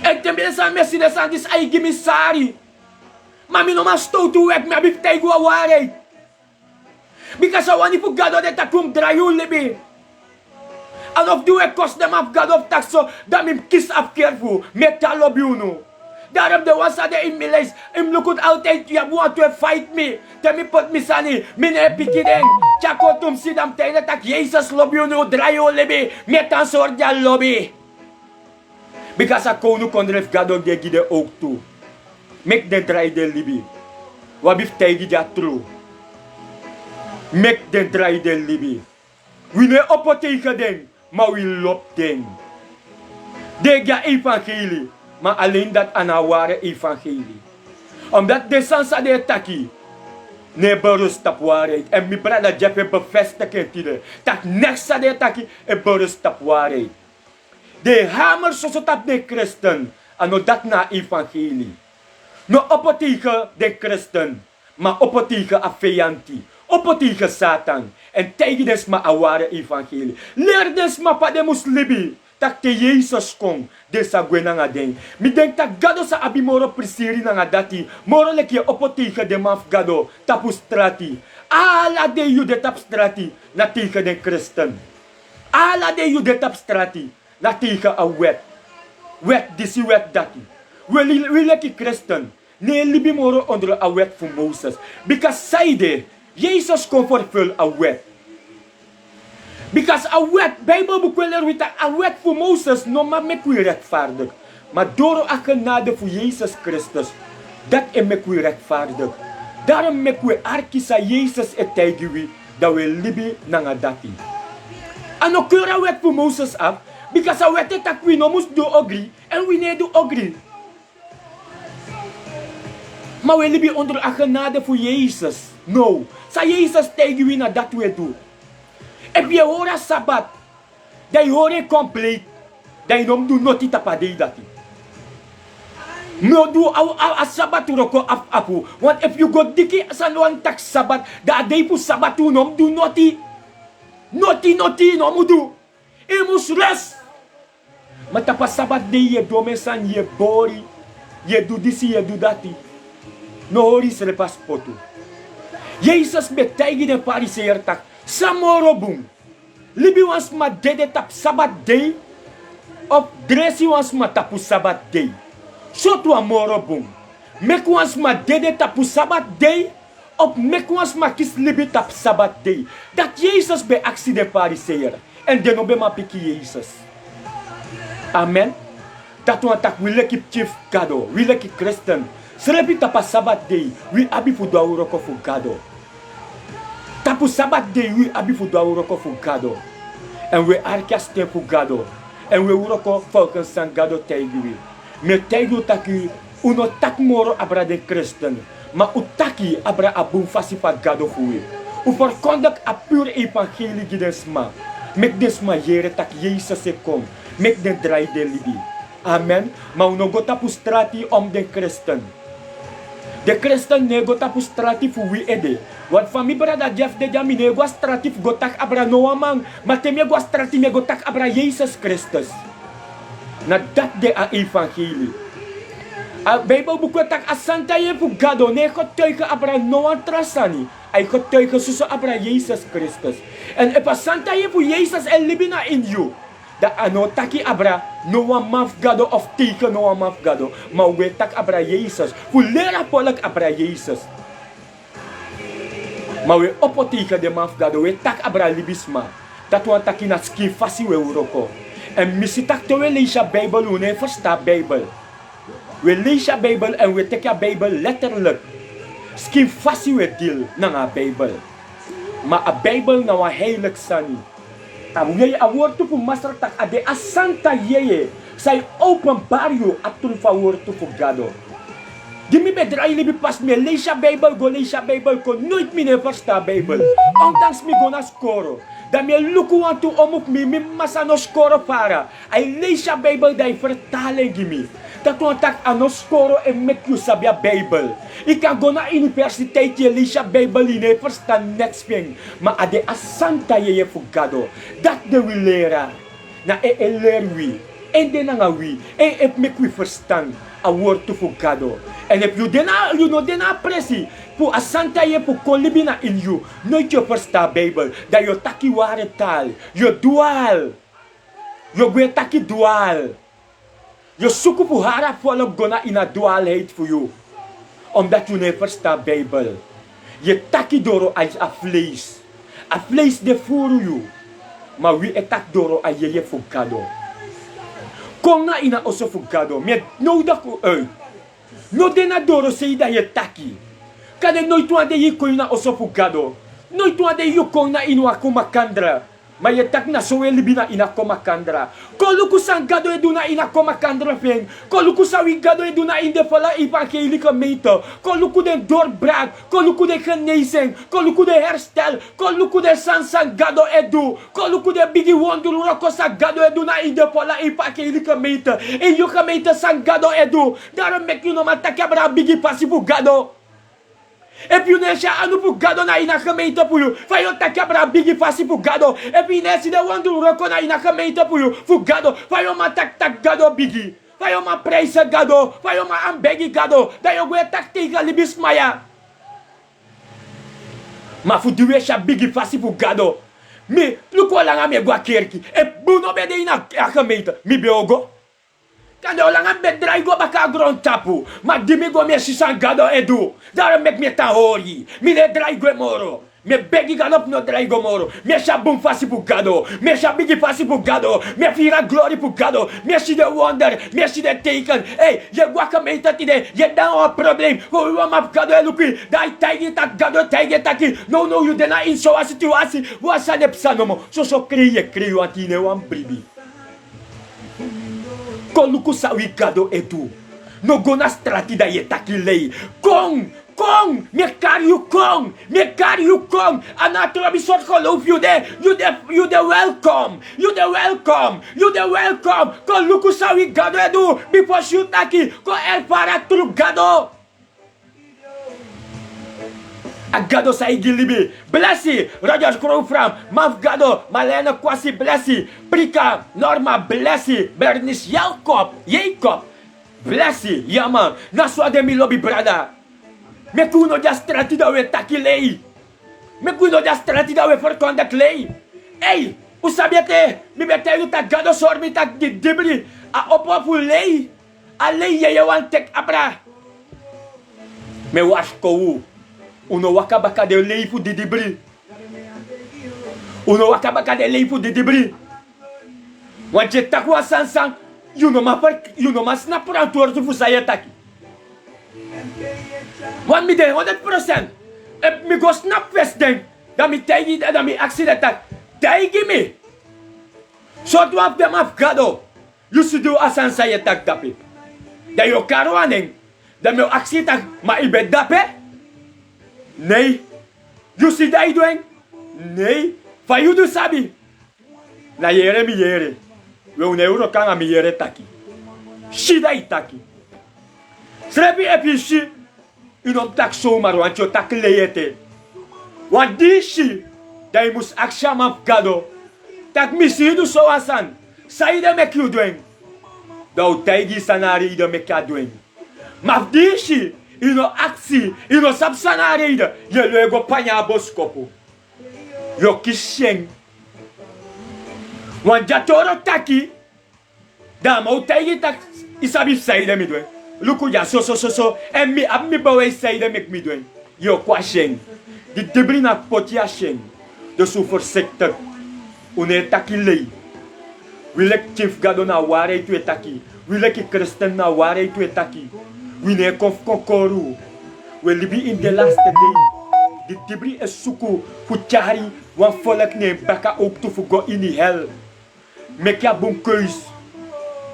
Speaker 1: Ik tem esa messi de sandis ai gimisari. Maar mi no mas stotu wek me abif teigi wa ware. Because I want to God de takum drayu libi. And of do a cost them of God of tax so that me kiss up careful. Metal of you know. Daarom de ones dat in mijn lijst. Im look out altijd. You want to fight me. Tell me put me sani. Mine pikideng. Chako tum sidam tijden tak Jezus lobby you know. Drayu libi. Metan soort ja lobby. Because I konu kondref God of de gide ook toe. Make the dry de libi. Wabif tijgi ja true. Make den draai den libi. We ne opoteken den, maar we lop den. De ga evangelie, maar alleen dat aan een ware evangelie. Omdat de sansa de taki, ne berust op waarheid. En mijn brada Jeff bevestigen tide, dat neksa de taki, berust op waarheid. De hamer zoals op de christen, en dat na evangelie. No opoteken de christen, maar opoteken a vijanti. Opotegen Satan. En tegen des ma a ware evangelie. Leer des ma pa de muslibi. Tak te Jezus kom. Desa gwenanga den. Mi denk tak gado sa abi moro prisiri nanga dati. Moro leki opotegen de maf gado. Tapu strati. Ala de you de tap strati. Na tegen den christen. Ala de you de tap strati. Na tegen a wet. Wet disi wet dati. We leki christen. Ne libi moro onder a wet van Moses. Because saide. Jezus kon vervullen a wet. Because a wet, Bijbel bekwiller wit a wet voor Moses, no maar mek we rechtvaardig. Maar door a genade voor Jezus Christus, dat mek we rechtvaardig. Daarom mek we arkisa Jezus etegiwi, dat we libi nanga dati. En no keur a wet voor Moses af, because a wet dat we no must do ogri, en we ne do ogri. Maar we libi onder a genade voor Jezus. No. Sa Jezus tegen wie na dat we doen. Heb je hora sabat. Dat je hora compleet. Dat je nom doe noti tapadei dati. No do a sabat roko apu. Want if you go diki san wan tak sabat. Da day pu sabat nom do noti. Noti no mu do. E mus rest. Maar tapa sabat day ye dome san ye bori. Ye do disi ye do dati. No hori se le pas potu. Jezus betuigde de fariseer tak. Samoro boom. Libi wans ma dede tap sabat day. Of dresi wans ma tapu sabat day. So to amoro boom. Mek wans ma dede tapu sabat day. Of mek wans ma kis libi tap sabat day. Dat Jezus be actie de fariseer. En de no be ma piki Jezus. Amen. Dat wan tak we leki chief gado. We leki Christen. Selepi tapa sabat day. We abi fu do uroko fu gado. Tapu sabat day we abi fu do uroko fu gado. En we arkaste fu gado. En we uroko volgens san gado teigi. Me teigi taki uno tak moro abra de Christen. Ma utaki abra abu fasi fa gado fu we. U verkondig a pure evangelie gidesma. Mek desma jere tak Jezus se kom. Mek den draai de libi. Amen. Ma uno go tapu strati om de Christen. De Christen nego tapu strati fu wi ede. Want van mi brada Jeff de jami nego strati fu gotak abra noa man. Maar te nego strati nego tak abra Jezus Christus. Na dat de a evangelie. A Bijbel boek tak asanta ye fu gado ne getuige abra noa trasani. Ay getuige suso abra Jezus Christus. En e pasanta ye fu Jezus en libina in you. Da ano taki abra noa maf gado of teken noa maf gado. Maar we tak abra Jezus. Fu lera polak abra Jezus. Maar we opoteken de maf gado. We tak abra libisma. Dat we taki na ski fasi we uroko. En misi tak te we leesja Bijbel. We ne versta Bijbel. We leesja Bijbel en we teka Bijbel letterlijk. Skin fasi we deal na a Bible. Ma a Bible na wa heilig sani. Amuye a woord tu master tak ade a santa yeye. Sai openbaar you atul favor tu gado. Dimi bedrai libi pas me leisha Bible go leisha Bible ko nooit mi ne versta Bible. Ondanks mi go na skoro. Da me luku aan toe om op mi massa no skoro para. Ai leisha Bible dai vertaling gimi. Dat contact aan ons skoro en make you sabia Bible. Ik kan go na universiteit je leisha Bible in verstaan next thing. Maar ade a santa ye fugado. Dat de we lera. Na leer we. En de na we. En if make we verstaan a woord to fugado. En if you know dena presi. Pu a santa ye pu kolibina in you. Nooit je verstaan Bible. Dat je taki ware taal. Je dual. Je gwe taki dual. Je zoekt voor haar volop gona in een dualheid voor jou. Omdat je niet verstaat Bijbel. Je taki doro als een vlees. Een vlees de voor jou. Maar wie etak doro als je fugado. Kom na in een osso fugado. Met nodig uit. No dena doro zei dat je taki. Kan je nooit toe de je kon na osso fugado. Nooit toe de je kon na in wakuma kandra. Maar je tak na so elibina ina koma kandra. Koluku san gado eduna ina koma kandra fen. Koluku sa wi gado eduna in de volle evangelische meter. Koluku de doorbraak. Koluku de genezing. Koluku de herstel. Koluku de san gado edu. Koluku de bigi wonder roko sa gado eduna in de volle evangelische meter. In je gemeente san gado edu. Daarom mek je no maar takabra bigi pasifu gado. E più ne c'è hanno fugado na ina gemeente puyo. Fai o takabra bigi fasi fugado. E più ne si de wandu roko na ina gemeente puyo. Fugado. Fai o ma tak gado bigi. Fai o ma praise gado. Fai o ma ambegi gado. Da yo gwe tak tiga libis maya. Ma fu duwe sha bigi fasi fugado. Mi luko langa me gwa kerki. E buno bede ina gemeente. Mi beogo. Kande olangan bedrai go baka grond tapu. Ma dimi go me sisan gado edu. Daarom mek me tan hori. Mi ne drai go moro. Me begi galop no drai go moro. Me shabum fasi pu gado. Me shabigi fasi pu gado. Me fira glory pu gado. Me si de wonder. Me si de teken. Hey, je waka meita tide. Je dan o problem. Ho u map gado elupi. Dai taigi tak gado taigi taki. No you dena in so a situatie. Wasa ne psanomo. So kriye antine wan bribi. Koluku sa wi gado edu. No gona strati da ye takilei. Kong! Me carry you kong! Anatra bi sort geloof you de welcome. You de welcome. Koluku sa wi gado edu. Before shoot taki. Ko el para tru gado. A gado sa igilibi. Blessi. Rogers Krofram. Maf gado. Malena Kwasi blessi. Prika. Norma blessi. Bernice Jacob. Blessi. Ja man. Naswa de mi lobby brada. Me kuno ja strati da we takilei. Me kuno ja strati da we verkondak lei. Hey. U sabiete. Mi betelu ta gado sormi tak dibri. A opofu lei. A lei ye wan tek abra. Me wash kou. Uno wakabaka de leifu de debris. Want je takwa sansan, you no ma snap rantoor te fusaye taki. Want mi den 100%. Ep mi go snap fest den. Dan mi tegi dan mi accident tak. Tegi mi. So tu af dem afgado. You should do asansa ye tak tapi. Da yo karo aning. Dan mi accident ma ibe dape. Nee. You see that doing? Nee. Van you do sabi. Na yere mi yere. We une euro kanga mi yere taki. Shida itaki. Srepi epi shi. Inom tak zomaar want je tak leete. Want die shi. Dat je moest aksam afgado. Tak misi du so asan. Saide mek you doing. Dat taigi sanari ide mek ka doing. Maf die shi. Ino aksi, ino sapsanarida, je luego panya boskopo. Yo kisheng. Wan jatoro taki, da mo taigi tak isabi saide mi doen. Luku ja so, en mi ab mi bawe saide mek mi doen. Yo kwa sheng. Di debri na potia sheng. De su forsekter. Une taki lei. Wilek chief gado na ware tu etaki. Wilek kristen na ware tu etaki. We ne konf kokoru. we libi in the last day. De tibri is suku fu chari wan volk neem baka ook toe fu go in die hel. Mek a bon keus.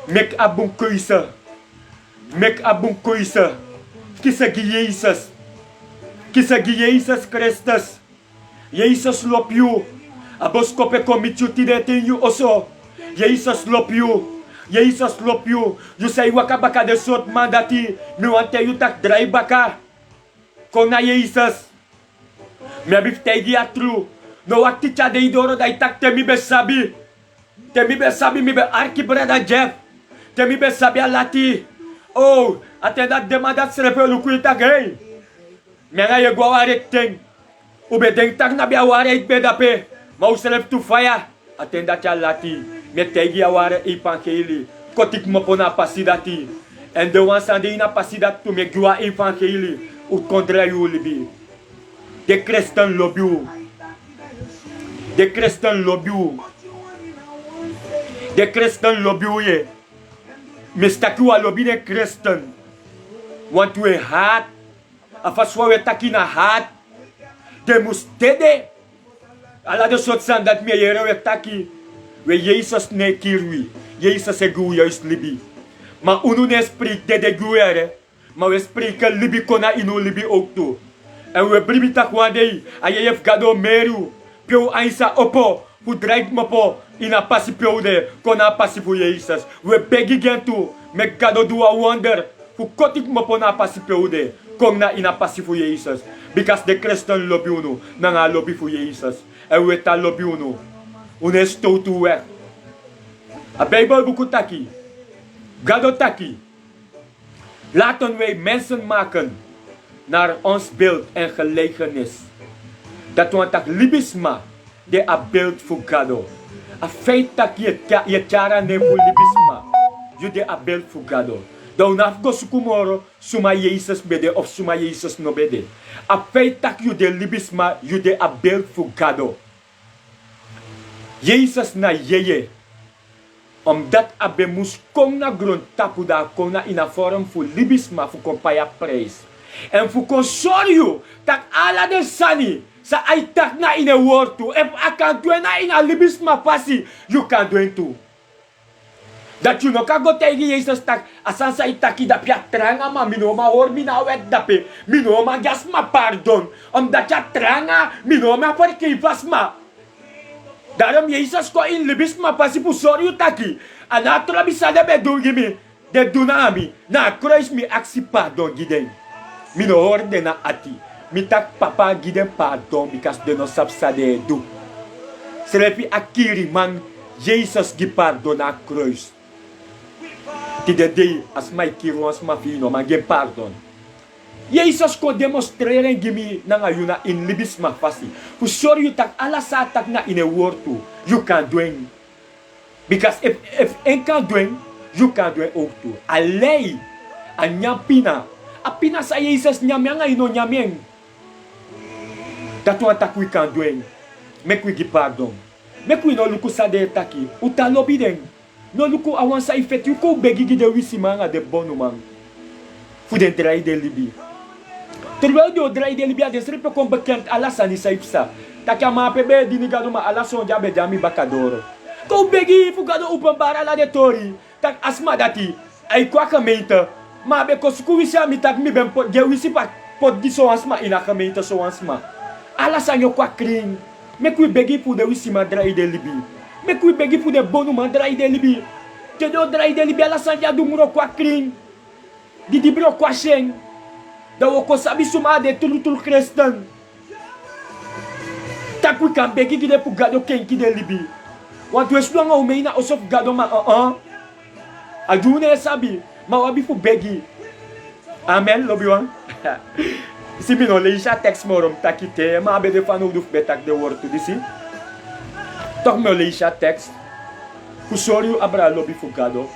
Speaker 1: Mek a bon keuze. Mek a bon keuze. Kies gi Jezus. Kies gi Jezus Christus. Jezus lop you. A boskope commit you tidet in you also. Jezus lop you. Jezus lop you. You say waka baka de sort man dati. Mi wante you tak dry baka. Kon na Jezus. Me bif tegi a true. No wakti cha de idoro da itak temi be sabi. Temi be sabi mi be arki brada Jeff. Temi be sabi a lati. Oh, atenda demanda srepe luku itak hey. Menga ye gwa warek ting. Ube denk tak na be a warek bedape. Ma usref tu faya. Atenda cha lati. Me tegi a ware ipan keili. Kotik mo po na pasidati. En de wan sande ina pasidat tu me gwa ipan keili. Ut kondre yu libi. De Christen love you. De Christen love you. De Christen love you ye. Mistaku a lobby de Christen. Want we hard. Afaswa we taki na hard. De mustede. Ala de sot san dat me yere we taki. We Jezus ne kirwi. Jezus e gu juist libi. Ma unu ne spreek de guere. Ma we spreken libi kona inu libi ook toe. En we bribi tak wandei. A je heeft gado meru. Pio ainsa opo. Fu draait me po. Ina passi pio de. Kona passi fu Jezus. We begi gen toe. Me gado do a wonder. Fu kotik me po na passi pio de. Kon na ina passi fu Jezus. Because the Christian lobby uno. Nanga lobby fu Jezus. En we ta lobby uno. Une stout toe weg. A Bijbelboek taki. Gado taki. Laten wij mensen maken naar ons beeld en gelijkenis. Dat we tak libisma de a beeld voor Gado. A feit tak je tjara ne voor libisma. Je de a beeld voor Gado. Dan afgo sukumoro suma Jezus bede of suma Jezus no bede. A feit tak je de libisma je de a beeld voor Gado. Jezus na yeye. Omdat abe mus kom na grond tapu da kom na in a vorm voor libisma voor kompaya prijs. En voor consorio tak ala de sani sa ay tak na in a woord toe. If I can do na in a libisma pasi, you can do it too. Dat you no ka go tegen Jezus tak asan sa itaki da pia tranga ma minoma hor minawet dape minoma gas ma pardon. Omdat ya tranga minoma verkevas ma. Daarom Jezus ko in libisma pasi pu sorry taki. Anatra bisada be do gimi. De dunami na kruis mi aksi pardon giden. Mi no orde na ati. Mi tak papa giden pardon because de no sapsade do. Selepi akiri man Jezus gi pardon na kruis. Ti de day as my kirons ma fino man gen pardon. Jezus ko demonstreren gimi na ngayuna in libisma pasi. Fu sorry tak ala sa tak na in a word to. You can do it. Because if en kan do it, you can do it ook too. Alei anyang pina. A pina sa Jezus nyamyang ay no nyamyang. Dat wan tak we can do it. Mek we gi pardon. Mek we no luku sa de taki. Uta lobi den. No luku awan sa ifet. You ko begi gi de wisi manga de bonu man. Fu den drai de libi. Terwijl de drai de libi a de sripe kon bekend alasani sa ipsa. Tak ya ma pebe dinigado ma alason jabe jami bakadoro. Ko begi fu gado openbaar ala de tori. Tak asma dati. Ay kwa gemeente. Maar be kosku wisi ami tak mi ben pot. Ge wisi pak pot di so asma ina gemeente so asma. Alasan yo kwa kring. Mek we begi fu de wisi ma drai de libi. Mek we begi fu de bonu ma drai de libi. Te do drai de libi alasan ya dumuro kwa kring. Di dibro kwa sheng. Da woko sabi suma de tulutul Christen. Tak we kan begi gide pu gado kenki de libi. Want we sluang o meina osof gado ma adune sabi ma wabi fu begi. Amen lobi wan. Si mi no leisha text morom takite ma be de fanu duf betak de word to disi. Tok me leisha text. Fu sorry abra lobi fu gado.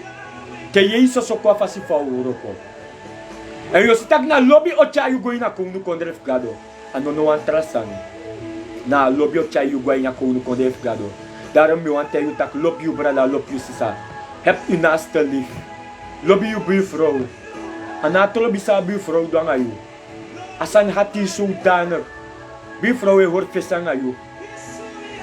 Speaker 1: Ke yeisa so kwa fasi fa uroko. En yo sitak na lobby o chayu go ina kunu kondref gado. Ano no wan trasan. Na lobby o chayu go ina kunu kondref gado. Daarom mi wan tell you tak lobby you brada lobby you sisa. Heb u naaste lief. Lobby you buurvrouw. Anato lobby sa buurvrouw dan ayu. asan hati sultaner. Buurvrouw hoort verstaan aan jou.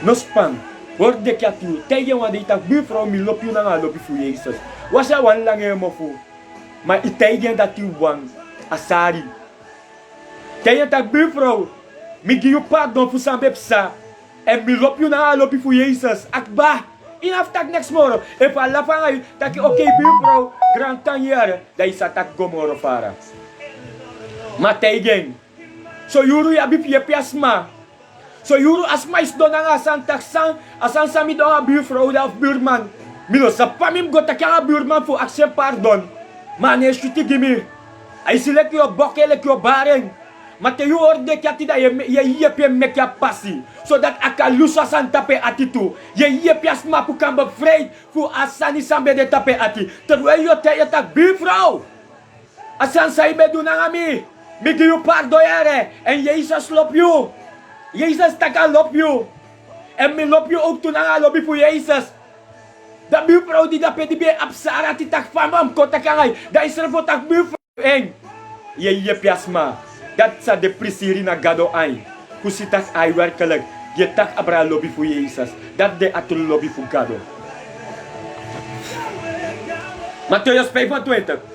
Speaker 1: No span. Hoort de katu. Tegen wat ik buurvrouw mi loop je naar lobby voor Jezus. Was er wan lang helemaal voor. Maar ik tegen dat u wan. Asari. Tegen dat buurvrouw. Mi give you pardon voor zijn bepsa. En mi loop je naar lobby voor Jezus. Akba. In aftak next morgen. En van la van u. Dat je oké buurvrouw. Grand tanjere. Dat is atak gomoro fara. Maar tegen. So yuru ya bip je piasma. So yuru asma is don ang asan taksan. Asan sami don ang buurvrouw of buurman. Milo sa pamim go tak ang buurman voor accept pardon. Mane shuti gimi. Ay silek yo bokelek yo bareng. Mate yu orde kati da ye pe mek ya pasi. So dat aka lusa san tape atitu. Ye piasma pu kamba vrede voor asani sambe de tape ati. Terwijl yo te je tak buurvrouw. Asan sa ibe do nang ami. Mi give you pardon ere. En Jezus lop you. Jezus taka lop you. En mi lop you ook toen aan lobby voor Jezus. Dat buurvrouw die dat pedibe absara ti tak famam ko takangay. Dat is er voor tak buurvrouw eng. Je piasma. Dat sa de prisiri na gado ay. Kusi tak ay werkelijk. Je tak abra lobby voor Jezus. Dat de atul lobby voor gado. Matthäus 25.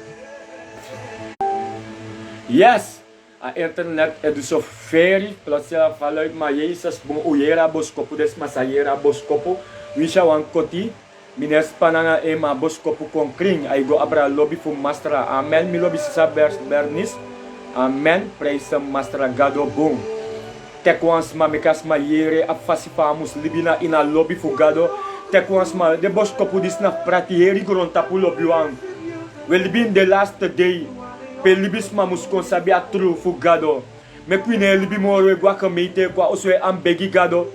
Speaker 1: Yes. A internet é do sofrer, plotsing vanuit maar Jezus bom oera boskopo des masayera boskopo, wisha wan koti, mines pananga ema boskopo konkring, ai go abra lobby fu mastra, amen, mi lobby sa bernis, amen, praise mastra gado boom. Tekwans ma mekas ma yere a fasifamus libina ina lobby fu gado, tekwans ma de boskopo dis na pratieri gron tapu lobby wan. Will be in the last day. Pelibis mamus kon sabi atru fu gado. Me kwine libi moro e gwa kamete kwa oswe ambegi gado.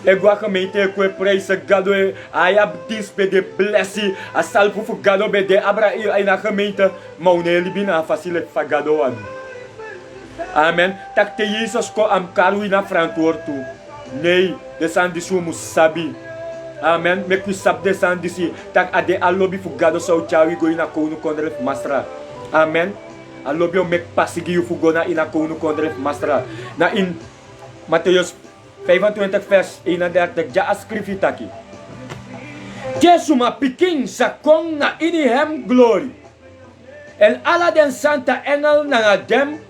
Speaker 1: E gwa kamete kwe praise gado e ayab dispe de blessi a salfu fu gado be de abra ai na kamete maune libi na facile fa gado an. Amen. Tak te Jesus ko am karu na frantortu. Nee, de sandisu mus sabi. Amen. Me kwi sab de sandisi tak ade alobi fu gado so chawi go ina ko nu kondre mastra. Amen. Alobio mek pasigi yu fugona ina konu kondref mastra. Na in Matthäus 25 vers 31 ja ascrivi taki. Jesuma piking sa kong na ini hem glory. En ala den santa engel nanga dem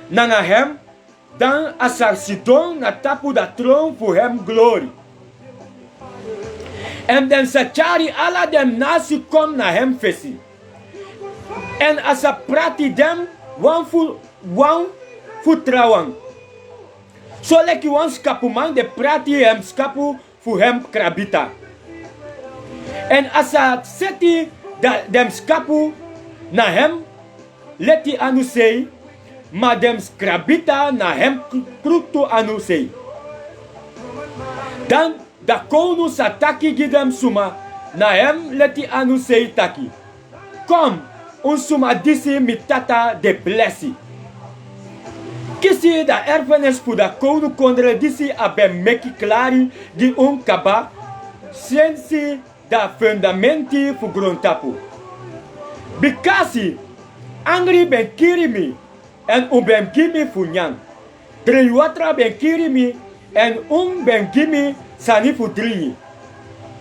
Speaker 1: nanga hem dan asar sidon na tapu da tron fu hem glory. En den sachari ala dem nasi kom na hem fesi. En as a prati dem wan fu trawang. So leki wan skapu man de prati hem skapu fu hem krabita. En as a seti dem skapu na hem leti anu sei, ma dem krabita na hem kruktu anu sei. Dan da konu sa taki gidem suma na hem leti anu sei taki. Kom. Suma disi mitata de blessi. Kisi da erfenis fu da konu kondre disi abe meki klari di kaba. Sensi da fundamenti fu grontapu. Bikasi angri ben kirimi en ben gimi fu nyang. Triwatra ben kirimi en ben gimi sani fu dringi.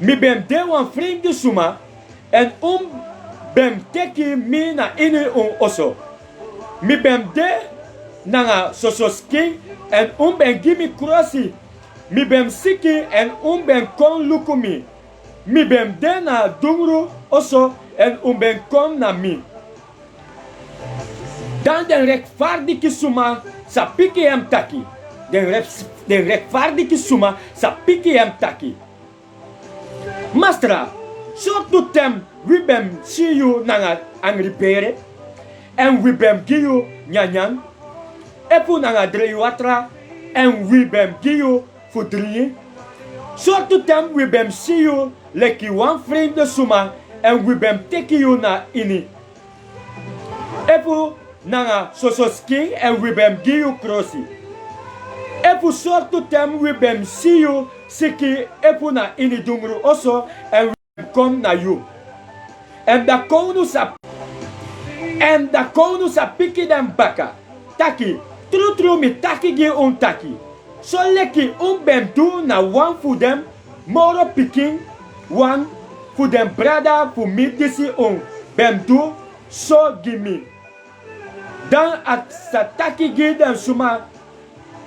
Speaker 1: Mi ben de wan vriend suma en bem teki mi na ini oso. Mi bem de nanga sososki en ben gimi krosi. Mi bem siki en ben kon lukumi. Mi bem de na dungru oso en ben kon na mi. Dan den rechtvaardige suma sa piki hem taki. Den rechtvaardige suma sa piki hem taki. Mastra, soort tem we bem see you nanga angry pere en we bem give you nyanyan epu nanga drei watra en we bem give you for drie so to them we bem see you like you one friend de suma en we bem take you na ini epu nanga sososki en we bem give you crossi epu so to them we bem see you siki epu na ini dungru also en we come na you. En da konu sa piki dem baka. taki. True mi taki gi un taki. So leki un bem do na one for them. Moro picking one for them brother for me disi un bem do so gimme. Dan at sa taki gi dem suma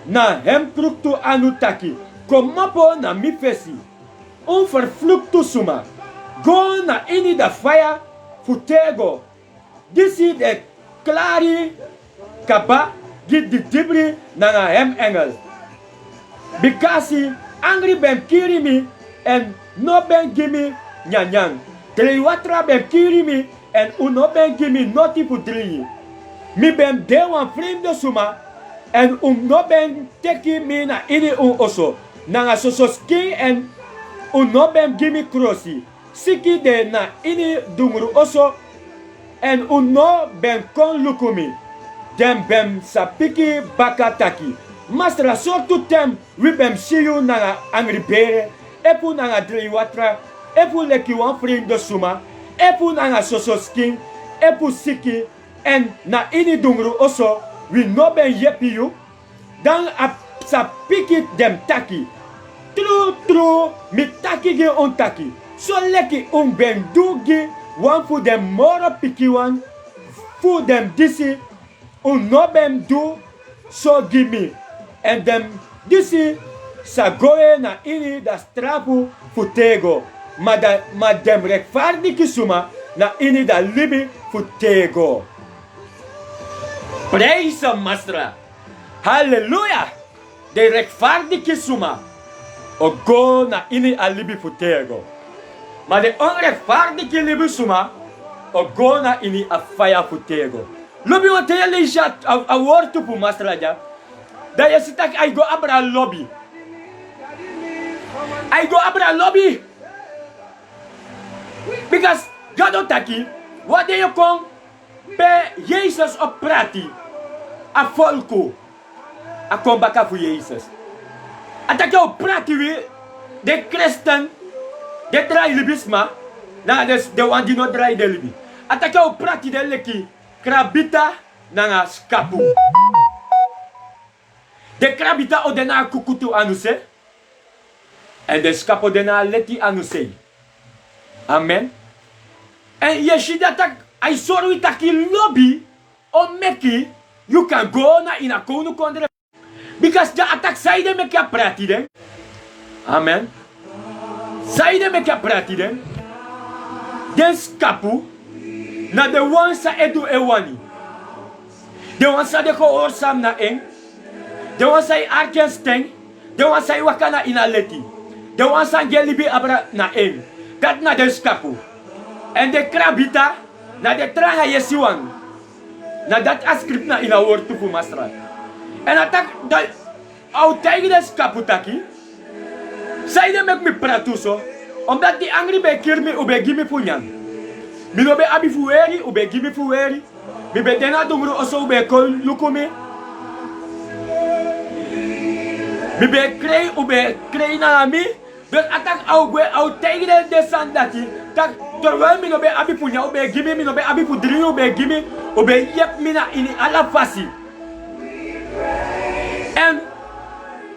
Speaker 1: na hem truktu anu taki. Komapo na mi fesi. Un vervloekte suma. Go na ini da fire futego. Disi de klari kaba git di dibri na hem engel. Bikasi angry ben kiri mi en no ben gimi nyanyan. Watra ben kiri mi en uno ben gimi noti putri. Mi ben dewan vreemde suma en no ben teki mi na ini oso. Nanga sososki en no ben gimi krosi. Siki de na ini dungru oso en no ben kon lukumi. Dem bem sapiki bakataki. Mastra sortu tem we bem siyu nanga angry bere. Epu nanga watra. Epu leki wan vreemde suma. Epu nanga sososki. Epu siki. En na ini dungru oso. We no ben yepi you. Dan ap sapiki dem taki. True, mi taki ge on taki. So leki un ben dugi, one for dem moro piki one, for dem disi, un no ben do, so gimme. En dem disi, sa goe na ini da strapu futego. Ma dem rekvardi kisuma, na ini da libi futego. Praise the Master. Hallelujah. De rekvardi kisuma. O go na ini alibi futego. Maar de onrechtvaardige libi suma. O go na ini a fire futego. Lobby wat hele leja a woord tupu mastraja. Da je sitak I go abra lobby. I go abra lobby. Because God otaki. Wat de je kon pe Jezus op prati. A volko. A kom baka voor Jezus. Atake o prati we de christen de draai libisma na de wan di no draai de libi. Atake o prati de leki krabita na nga skapu. De krabita o de na kukutu anuse en de skapo de na leti anuse. Amen. En yeshida tak ay soru taki lobby o meki you can go na ina konu kondre. Because the attack side me kya prati den. Amen. Side me kya prati den. Den skapu na de wansa edu ewani. De wansa de ko orsam na eng. De wansa I arkensteng. De wansa I wakana ina leti. De wansa ngelibi abra na eng. Dat na de skapu. En de krabita na de tranga yesiwan. Na dat ascript na ina woord tufu mastra. En atak dat altijd is kaputaki. Zij de mek me pratuso. Omdat die angry bij kirmi ube gimi punyan. Mi no be abi fueri ube gimi fueri. Mi be dena dumru oso ube kol lukumi. Mi be krei ube krei na mi. Dus atak altijd de sandati. Tak terwijl mi no be abi punya ube gimi mi no be abi pudri ube gimi ube yep mi na ini ala fasi. En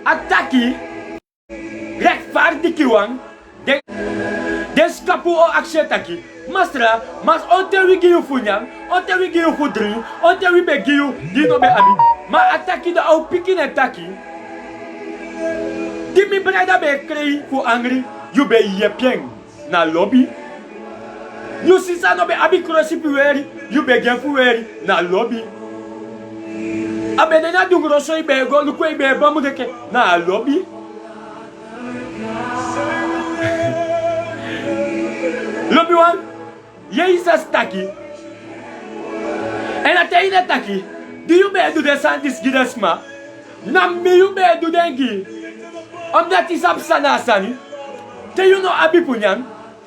Speaker 1: ataki rechtvaardig wang de skapu o aksetaki mastra mas onte wiki yu funyang onte wiki yu fudri onte wi be giyu dino be abi ma ataki da au piki ne taki di mi brada be krei fu angry yu be yepien na lobby yu sisa no be abi krosi pueri yu be gen fueri na lobby abene na dungro so ibe go lu ko ibe ba mu deke na lobby lobby wan Jesus taki en ataina taki do you be do the sandis gidesma na me you be do dengi omdat is absana sani te you know abi punyan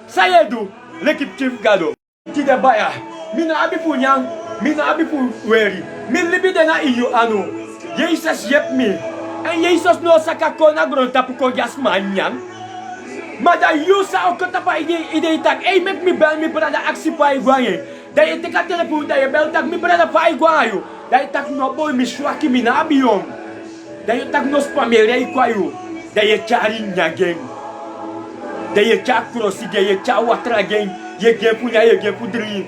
Speaker 1: sayedu l'équipe chief gado ti de baya mi na abi punyan mi na abi pu weri mi libi de na iyo anu Jesus yep me en Jesus no saka kona gronta pu ko jasmanyan mada you sa o kota pa ide tak ei make me bel mi brada aksi pa iguaye da ite ka telefon da bel tak mi brada pa iguayo Daí tak no boy mi swaki mi na biom. Daí tak nos pamerei kwayo. Daí chari nyageng. Daí chak crossi daí chak watra geng. Ye gen punya ye gen pudri.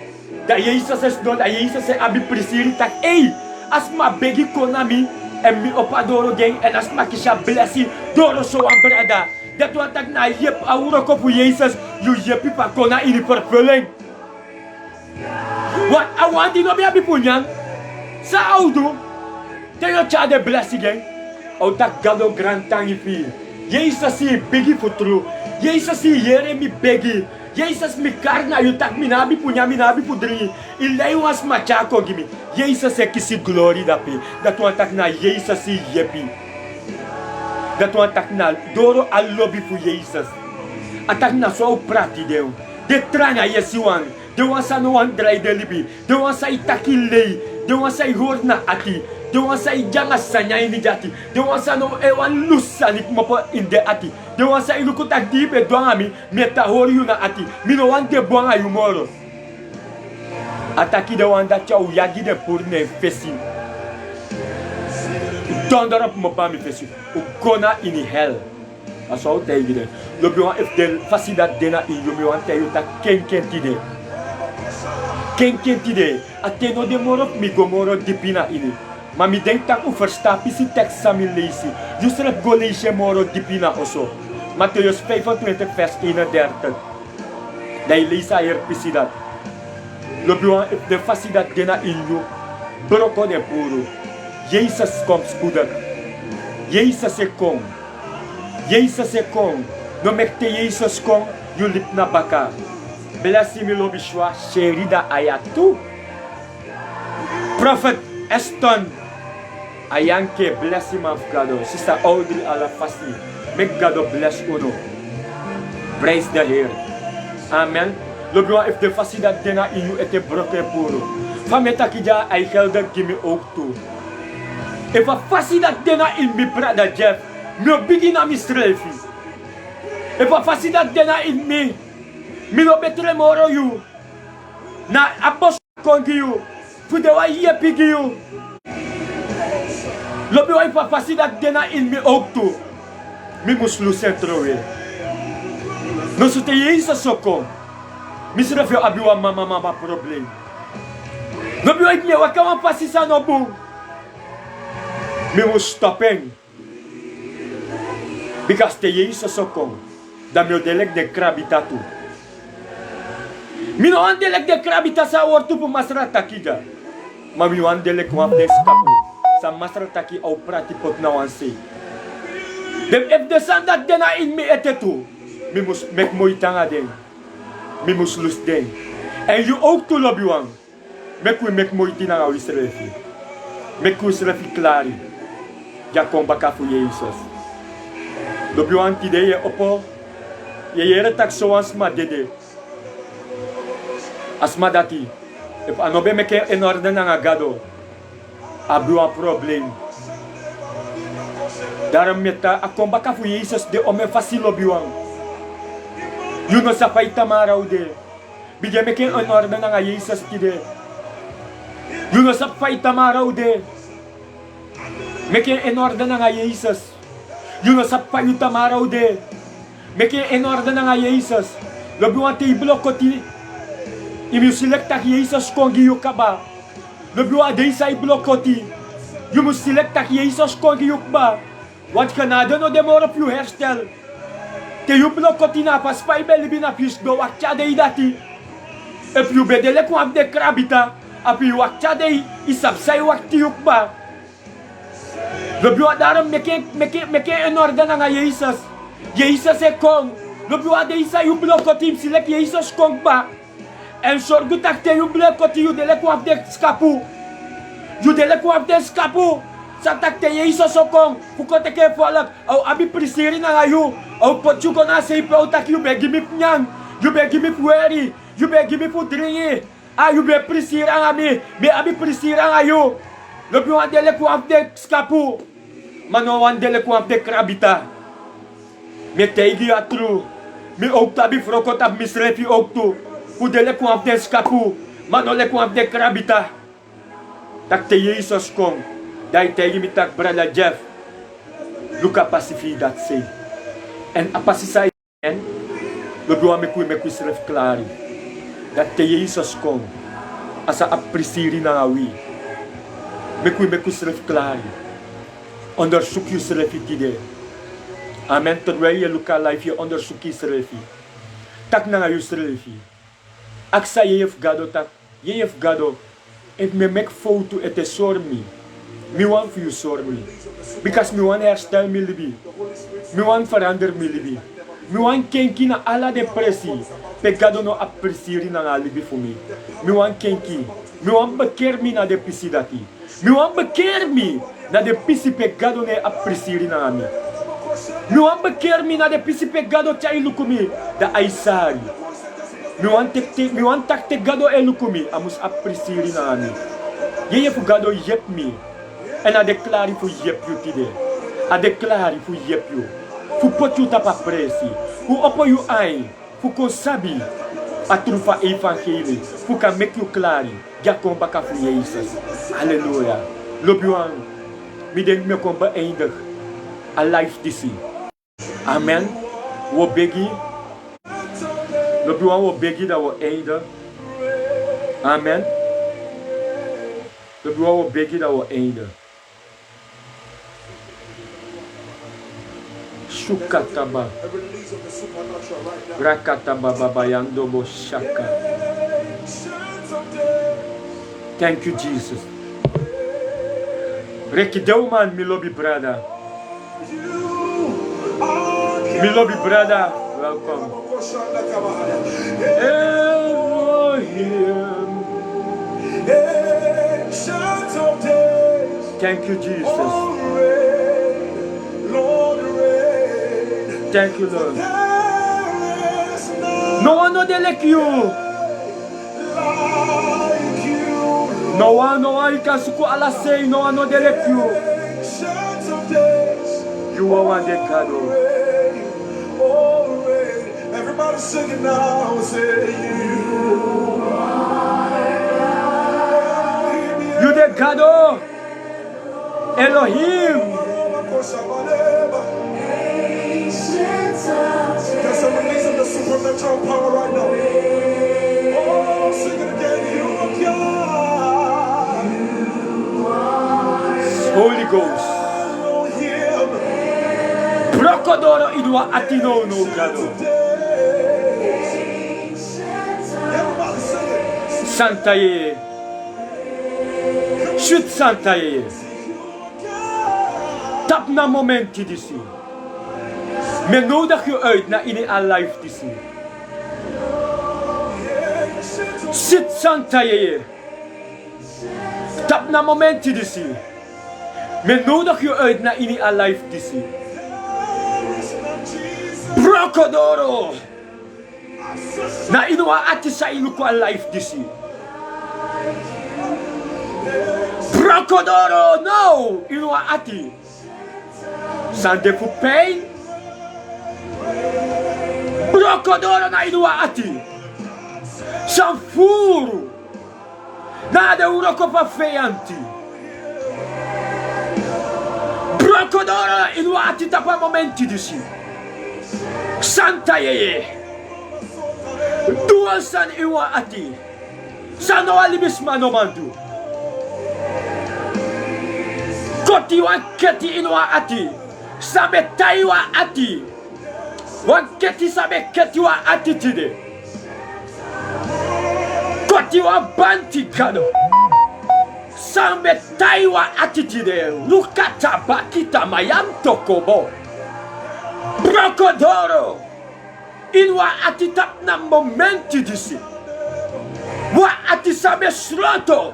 Speaker 1: Daí isso se snon daí isso se abi prisiri tak ei. Asma begi konami en mi opadoro geng en asma kisha blessi doro so an brada. Dat wat tak na yep auro kopu Jesus you yepi pa kona ini perveleng. Wat awandi no bi abi punyang. Sa audo, tenho tchau de blessing, ou tá gado grand tangi fi. Jesus si bigi futuro, Jesus si yere mi begi, Jesus mi carna eu tak minabi punya minabi pudri. Ilei umas machako gimi. Jesus é que se glória da pe. Da tua tak na Jesus si yepi. Da tua tak na doro al lobby fu Jesus. Atak na só o prati deu. De trana yesi wan. De wansa no wan drai de libi. De wansa itaki lei. De wansa ihorna ati. De wansa ijanga sanya ini jati. De wansa no ewan lusa ni kumapo inde ati. De wansa ilukuta dipe doangami meta hori yuna ati. Mino wan de buanga yumoro. Ataki de wanda chau yagi de purne fesi. Donderop mo pa mi fesi. O kona ini hell. Aso o tegi de. Lobi wan if de facilidade dena in yomi wan teyu ta ken tide. Ken tide. Ate no demoro mi gomoro dipina ini. Maar mi denk dat u verstaat is die tekst samen lezen. Je schrijft Galatië moro dipina oso. Matthäus 25 vers 31. Dat je leest hier precies dat. Le buan de facilidad dena in you. Broko de puro. Jezus komt spoedig. Jezus is kom. Jezus is kom. No mekte Jezus kom. You lip na baka. Blessi mi lobi shwa. Sherida ayatu. Prophet Eston. Ayanke bless him of God. Sister Audrey Alafasi. Make God bless uno. Praise the Lord. Amen. Logo if de facilidade dena in you ete broke puro. Fameta kija ay gelder kimi ook toe. If a facilidade dena in mi brother Jeff. No begin a mi strefi. If a facilidade dena in me. Mi no betre moro you. Na apos kongi you. Fude wa yepi gi you. Lobi wa ipa facilidade dena in mi ook toe. Mi muslu centro we. No sute yeisa soko. Mi se refio abiwa mama problem. Lobi wa ipa wakawan pasisa no bu. Mi mus stopping. Because te yeisa soko. Da meu delek de krabitatu. Mi no andelek de krabita sa ortu pu masrata kija. Ma mi andelek wap de skapu. Sa masrata ki au prati pot na wansi. Dem if de sandat dena in mi etetu. Mi mus mek moitanga den. Mi mus lus den. En you ook to lobby wan. Mek we mek moitina na wisrefi. Mek we srefi klari. Ja komba kafu Jesus. Lobby wan tideye opo. Ye yere tak soans ma dede. Asma dati. If anobe meke en orde na gado. Abu een probleem. Daarom met a komba kafu Jesus de ome fasilo biwang. You no sa paita maraw de. Bigyan meke en orde na Jesus kide. You no sa paita maraw de. Meke en orde na Jesus. You no sa paita maraw de. Meke en orde na Jesus. Lobi wan te blokoti. Imi selecta Jesus kongi yu kaba. Lobi wan de isa blokoti. You must selecta Jesus kongi yu kaba. Want Canada no demora più herstel. Te yu blokoti na pas pai belibi na pis do wakcha de idati. E più bedele kwa de krabita. Api wakcha de isabsai wakti yu kaba. Lobi wan daram meke en orde na Jesus. Jesus e kong. Lobi wan de isa yu blokoti select Jesus kong ba. En sorgu tak te yu blokoti yu dele kwa de skapu. Yu dele kwa de skapu. Sa tak te Jesus sokong. Fuko te ke folak. Au abi prisiri na ngayu. Au potchu ko na sei pe tak yu be gimi pnyang. Yu be gimi pueri. Yu be gimi pudringi. Ah yu be prisira ngami. Be abi prisira ngayu. Lobi wan dele kwa de skapu. Mano wan dele kwa de krabita. Me teigi atru. Mi ook tabi frokot ab misrefi ook tu. Pudele kwa de skapu. Mano le kwa de krabita. Tak te Jezus kom. Dat tegen me tak brother Jeff. Luka pacific dat say. En apasisa en lobi wa me kui self klari. Dat te Jezus kom. Asa appreciëren na wi. Me kui self klari. Onderzoek jezelf idee. Amen. Terwijl je luka life je onderzoek jezelf. Tak na jezelf. Aksa je heeft gado tak. Je heeft gado. If me make foto et sorry me. Me want for you sorry me. Because me want herstel me libi. Me want verander me libi. Me want kenki na alla depressie. Pegado no appreciëren na libi voor me. Me want kenki. Me want bekeer me na depressie dati. Me want bekeer me na de pisi pegado ne appreciëren na mi. Me want bekeer me na de pisi pegado chai lukumi da aisari. Me want tak te gado e lukumi amus appreciëren na mi. Je fu gado yep me. En a declare fu yep you tide. A declare fu yep you. Fu pot you tapa presi. Fu opo you ai. Fu konsabi. A trufa evangelie. Fu ka make you clari. Ja komba ka fu Jesus. Halleluja. Lobuan. Mi denk me komba eindig. A life disi. Amen. Wo begi. Lobuan wo begi da wo eindig. Amen. Lobuan wo begi da wo eindig. Shukataba. Rakataba babayando bo shaka. Thank you, Jesus. Rekideu man, mi lobby brother. Mi lobby brother. Welcome. Elohim. Thank you, Jesus. Thank you, Lord. No one know they like you. No one ikasuku ala say. No one know they like you. You are one that God.
Speaker 2: Everybody singing now, say
Speaker 1: you the God. Elohim.
Speaker 2: There's a release of the supernatural power right now. Oh, sing it again. You are God.
Speaker 1: Holy Ghost. Brokodoro idua atino no gado. Santa ye. Shoot Santa ye. Tap na momenti disi. Men nodig je uit naar ideaal life te zien. Zit Santa je. Tap na momenti te zien. Men nodig je uit naar ideaal life te zien. Brokodoro. Na inua atisa iluko life te zien. Brokodoro no. Inua ati. Sande fu pijn. Brokodoro na inua ati. Sanfuru. Na de uroko pa feyanti. Brokodoro na inua ati tapa momenti disi. Santa yeye. Dua san inua ati. Sano alibis manomandu. Koti wanketi inua ati. Sabe taiwa ati. Wanketi sabe keti wa attitude. Koti wa banti kado. Sabe taiwa attitude. Lukata bakita mayam tokobo. Brokodoro. Inwa ati tap na momenti disi. Wa ati sabe sloto.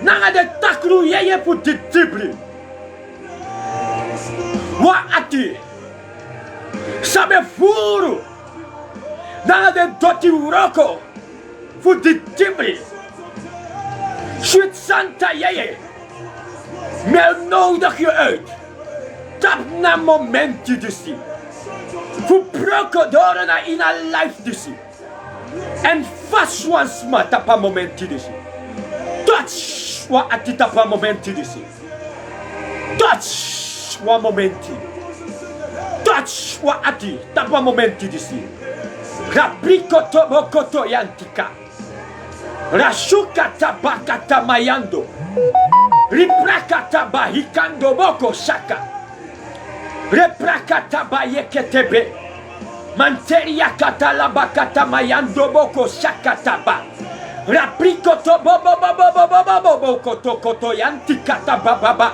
Speaker 1: Nanga de takru yeye pu ditibli. Wa ati. Sabe furu. Nanga de doti uroko. Fu ditibli. Shit Santa yeye. Mel nodig je uit. Tap na momenti disi. Fu brokodoro na ina life disi. En fast once ma tapa momenti disi. Touch
Speaker 3: Touch wa ati tapa momenti disi. Touch wa momenti. Touch wa ati tapa momenti disi. Raprikoto bokoto yantika. Rashukata bakata mayando. Riprakata bahikando boko shaka. Reprakata bayeketebe. Manteria kata labakata mayando boko shakataba. Raprikoto bobo bobo bobo bobo boko tokoto yantikata bababa.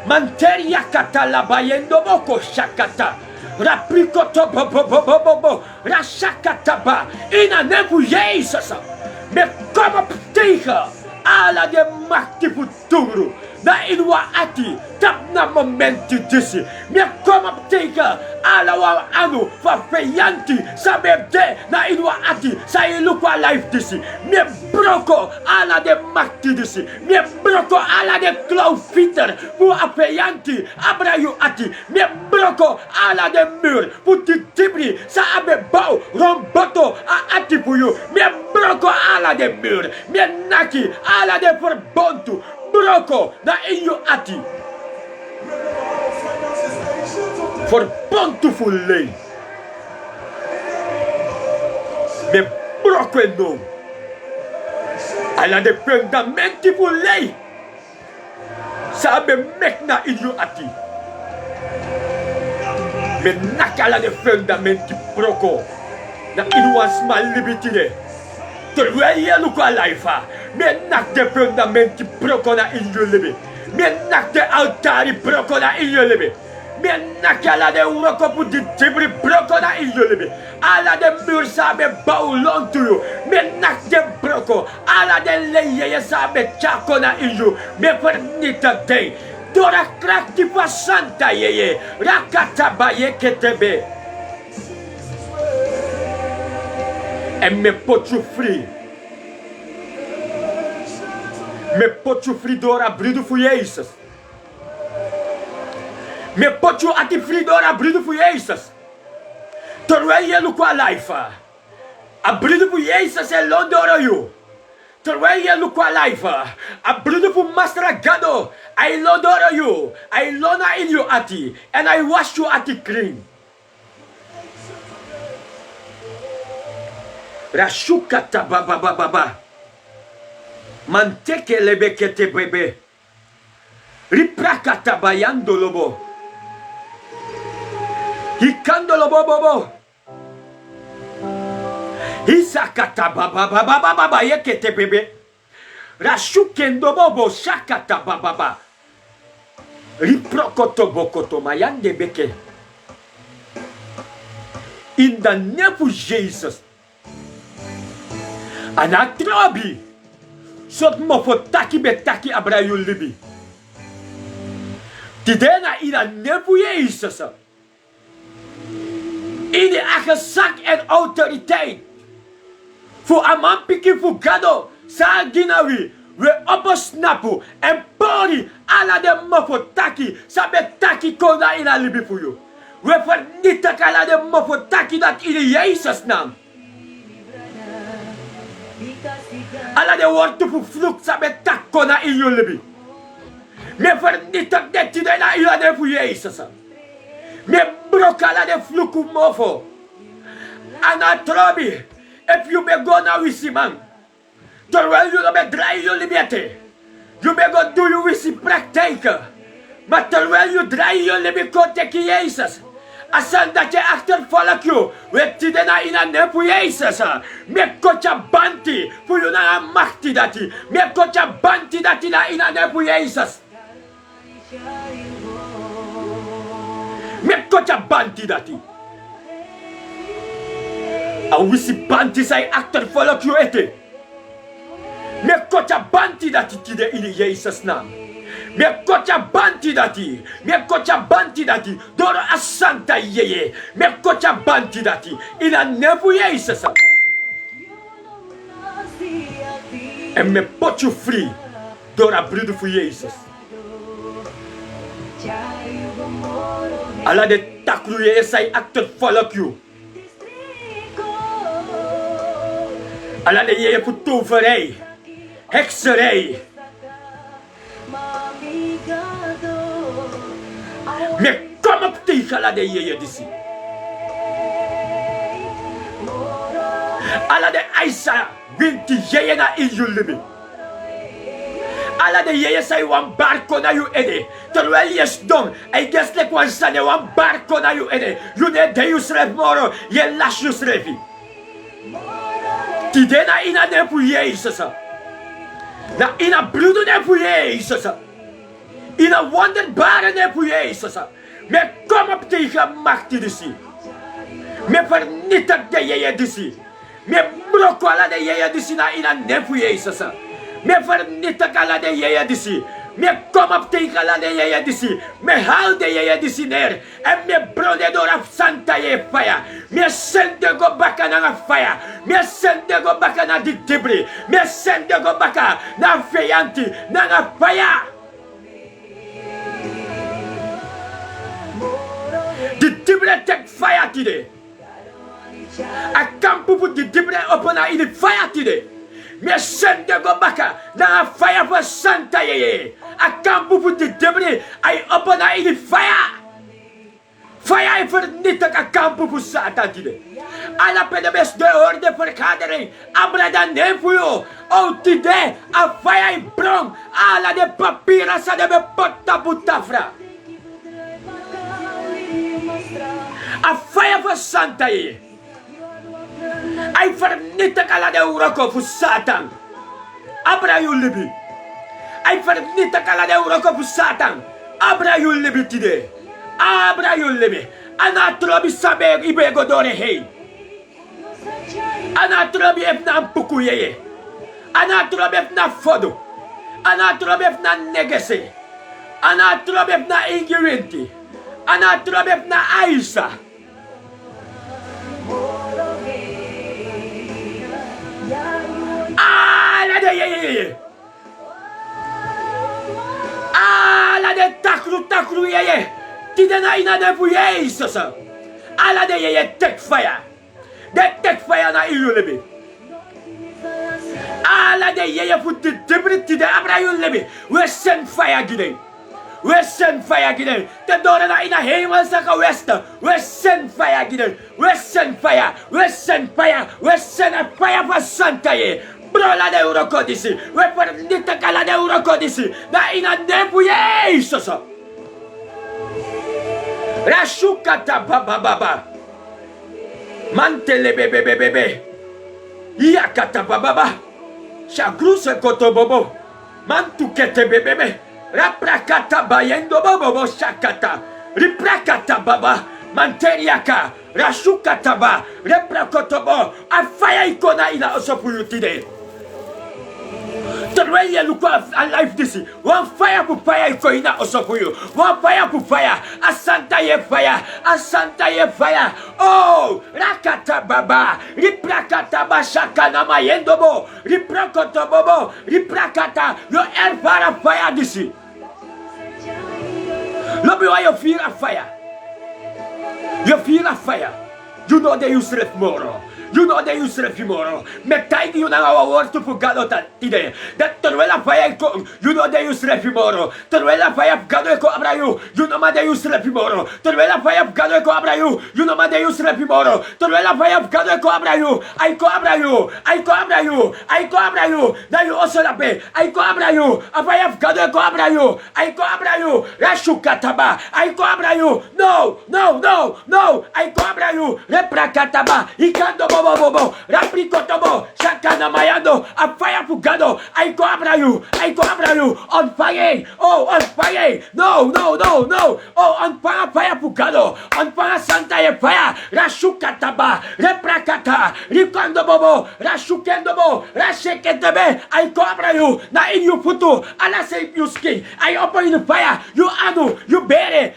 Speaker 3: Manteria kata labayendo boko shakata. Raprikoto bobo bobo bobo. Rashakataba. Ina nevu Jesus. Me kom op tegen ala de machti futuro. Na inwa ati tap na momenti disi. Me kom op tegen ala wa anu fa feyanti sabebde na inwa ati sa ilukwa life disi. Me broko ala de machti disi. Me broko ala de cloud fitter fu apeyanti abrayu ati. Me broko ala de mur puti tibri sa abe bau romboto a ati fu you. Me broko ala de mur. Me naki ala de verbontu. Broko na inyo ati. Verbontu fu lei. Me broko no. Ala de fundamenti fu lei. Sabe mek na inyo ati. Me nakala de fundamenti broko. Na inwas malibitide. Terwijl je qua life, me nak de fundamenti broko na inyo libi. Me nak de altari broko na inyo libi. Me nak ala de uroko pu di tibri broko na inyo libi. Ala de mur sabe baulon to you. Me nak de broko. Ala de leye sabe chako na inyo. Me vernita day. Dora krakti pasanta yeye. Rakata baye ketebe. En me put you free. Me put you free door abrido voor Jezus. Me put you ati free door abrido voor Jezus. Terwijl je nu qua life. Abrido voor Jezus en londoro you. Terwijl je nu qua life. Abrido voor Master Gado. I londoro you. I lona in you ati. And I wash you ati clean. Rashukata baba baba baba. Manteke lebekete bebe. Riprakata bayando lobo. Hikando lobo bobo. Hisakata baba baba baba yekete bebe. Rashukendo bobo shakata baba baba. Riprokoto bokoto mayande beke. In the name of Jesus. Anatrabi. Sot mo taki betaki abrayu libi. Tidena ina nebu Jezus. In de gezag en autoriteit. Voor amampiki voor gado. Sa ginawi. We opsnapu. En pori ala de mofotaki. Sabe taki kona ina libi voor you. We vernietigen ala de mofotaki dat in Jezus naam. Ala de woord voor vloek sabe takko na in jullie libi. Me vernietig de tide na ila de voor Jezus. Me brok ala de vloek mofo. Anatrobi. If you be go na wisi man. Terwijl jullie be draai jullie bete. You be go do you wisi praktijk. Maar terwijl you draai jullie be ko teki Jezus. Asan dat je achtervolgt je. We tiden na ina ne voor Jezus. Me kocha banti. Voor je na machti dati. Me kocha banti dati na ina ne voor Jezus. Me kocha banti dati. En wisi banti sai achtervolgt je ete. Me kocha banti dati tide in Jezus naam. Me kocha banti dati. Me kocha banti dati. Doro asanta yeye. Me kocha banti dati. Ina nevu Jezus. En me put you free. Door a broeder voor Jezus. Alla de takru je sai achtervolg you. Alla de je voor toverij. Hekserij. Mais comment tu as de yeye d'ici? Ala de Aïssa, binti yeye na iyulimi. Ala de yeye say wan barko na yu ede. Terwijl yes don, ay guess like wan sane wan barko na yu ede. You ne de yu sref moro, ye lash yu srefi. Ti de na ina ne pu Jezus. Na ina bloeden ne pu Jezus. Ina wonderbare ne pu Jezus. Me kom op tegen macht disi. Me vernietig de yeye disi. Me broko ala de yeye disi na ina ne pu Jezus. Me vernietig ala de yeye disi. Me kom op tegen ala de yeye disi. Me haal de yeye disi neer. En me brode door af santa ye fire. Me sende go baka na fire. Me sende go baka na di debris. Me sende go baka na feyanti na fire. Di debris take fire today. I can't put the debris upon in the fire today. Me sende go baka na fire for Santa ye. I can't put the debris I open in the fire. Fire vernietig a kamp voor Satan today. Alla pe de best de orde vergadering. Abrada neem voor jou. Oh today a fire in bron. Alla de papieren sa de be potta putafra. A fire voor Santa ye. I vernietig alla de uroko voor Satan. Abra you libi. I vernietig alla de uroko voor Satan. Abra you libi today. Abra you libi. Anatrobi sabe ibego dore hei. Anatrobi ef na mpuku yeye. Anatrobi ef na fodo. Anatrobi ef na negese. Anatrobi ef na ingirenti. Anatrobi ef na Aisha. Ala de yeye. Ala de takru yeye. Tide na ina de voor Jezus. Ala de yeye take fire. De take fire na ilulebi. Ala de yeye voor de debris tide abra ilulebi. We send fire today. We send fire today. De dore na ina hemelse gewesten. We send fire today. We send fire. We send fire. We send a fire for Santa ye. Bro la de Eurokodisi. We vernietigen ala de Eurokodisi. Na ina de voor Jezus. Rashukata baba baba. Mantele bebe bebe. Yakata baba baba. Shagruse koto bobo. Mantukete bebe. Raprakata bayendo bobo shakata. Riprakata baba. Manteriaka. Rashukata ba. Reprakotobo. A fire ikona ina osopuyu today. Terwijl je look aan life disi. One fire pour fire iko ina osopuyu. One fire pour fire. A Santa ye fire. A Santa ye fire. Oh, rakata baba. Riprakata ba shakana mayendo bo. Riprakoto bobo. Riprakata. Yo ervara fire disi. Lobi wa you feel a fire. You feel a fire. You know that you sleep more. You know that you sleep tomorrow. Make time you know our word to forget that today. That terwijl a fire come, you know that you sleep tomorrow. Terwijl a fire gado ko abra you know that you sleep tomorrow. Terwijl a fire gado ko abra you know that you sleep tomorrow. Terwijl a fire gado ko abra you, I ko abra you, I ko abra you, I ko abra you. That you also lape, I ko abra you. A fire gado ko abra you, I ko abra you. Rashukataba, I ko abra you. No, no, no, no, I ko abra you. Reprakataba, ikando bobo, raprikotobo, shakana mayando, a fire fugado, I go abra you, on fire, oh, on fire, no, oh, on fire fugado, on fire Santa e fire, rashukataba, reprakata, rikando bobo, rashukendobo, rasheketebe, I go abra you, na in you putu, ala say you skin, I open in the fire, you anu, you bear it,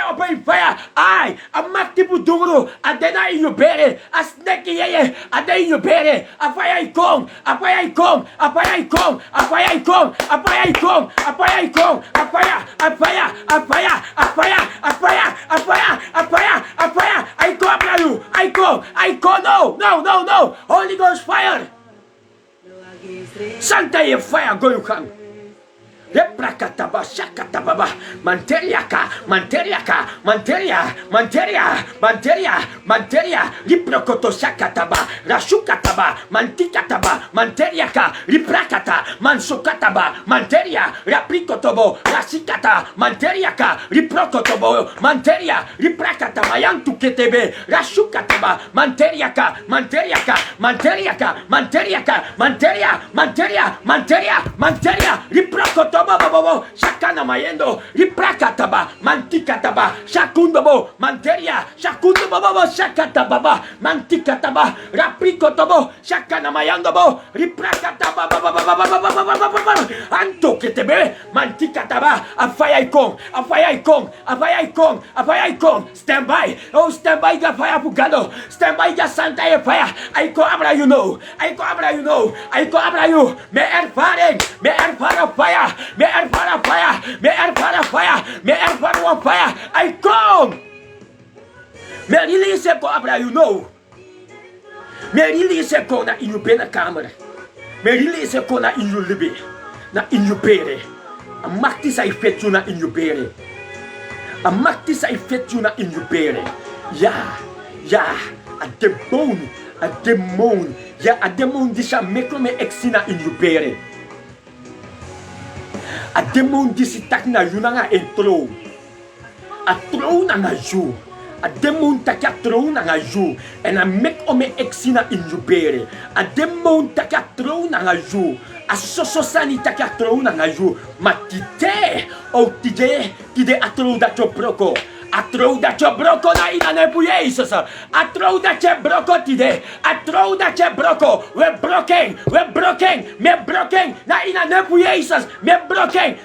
Speaker 3: open fire, I, a matipu duguru, adena in your bere, a snake yeye, a day in your bere, a fire come, a fire come, a fire come, a fire come, a fire come, a fire come, a fire, a fire, a fire, a fire, a fire, a fire, a fire, a fire, I go after you, I go, no, Holy Ghost fire, Santa ye fire go you come. Reprakataba shakatababa. Manteriaka, manteriaka, manteria, manteria, manteria, manteria. Riprokoto shakataba. Rashukataba, mantikataba, manteriaka, riprakata, mansukataba, manteria, raprikotobo, rasikata, manteriaka, riprokotobo, manteria, riprakata, mayantu ketebe, rashukataba, manteriaka, manteriaka, manteriaka, manteriaka, manteria, manteria, manteria, manteria, riprokotobo, bobo, shakana mayendo, riprakataba, mantikataba, shakundobo, manteria, shakundobo, bobo, shakatababa, mantikataba, raprikotobo, shakana mayandobo, riprakataba, anto ketebe, mantikataba, afaya ikong, afaya ikong, afaya ikong, afaya ikong, stand by, oh stand by the fire pugado, stand by the santa fire, aiko abra you know, aiko abra you know, aiko abra you, me erfaring, me erfara fire, me erfara fire, me erfara fire, me erfara fire, aiko, me release ko abra you know. Me release ko na inyo be na camera. Me release ko na inyo libi. Na inyo bere. Amakti sa ifetyo na inyo bere. Amakti sa ifetyo na inyo bere. Ya. A demon. Ya a demon di siya mekro me exina inyo bere. A demon di si tak na yun na nga entro. A tro na nga yun. A demon takia throne nga you and I make ome exina in you bere. A demon takia throne nga you. A sososani takia throne nga you. Matite o tide a throne that you broko. A throne that you broko na ina ne Jesus. A throne that you broko tide. A throne that you broko. We're broken. Me broken na ina ne Jesus. Me broken.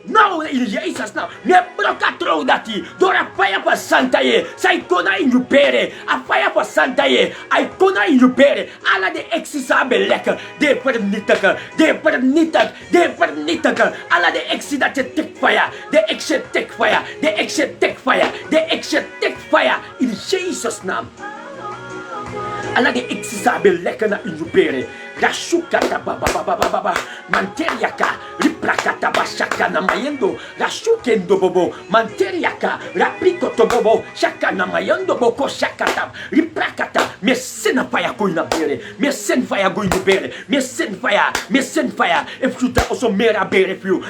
Speaker 3: No, in Jesus now. Me broka tro dati. Dora fire for Santa ye. Sai kona in you pere. A fire for Santa ye. I kona in you pere. Ala de exisabe lekker. De pernitaka. Ala de exit that take fire. The exit take fire. In Jesus name. Ala de exisabe lekker na in you pere. Rashukata baba manteriaka riprakata bashaka na mayendo rashukendo bobo manteriaka raprikoto bobo shaka na mayendo boko shakata riprakata me send fire going na bere me send fire going to bere me send fire if you ta also mera bere few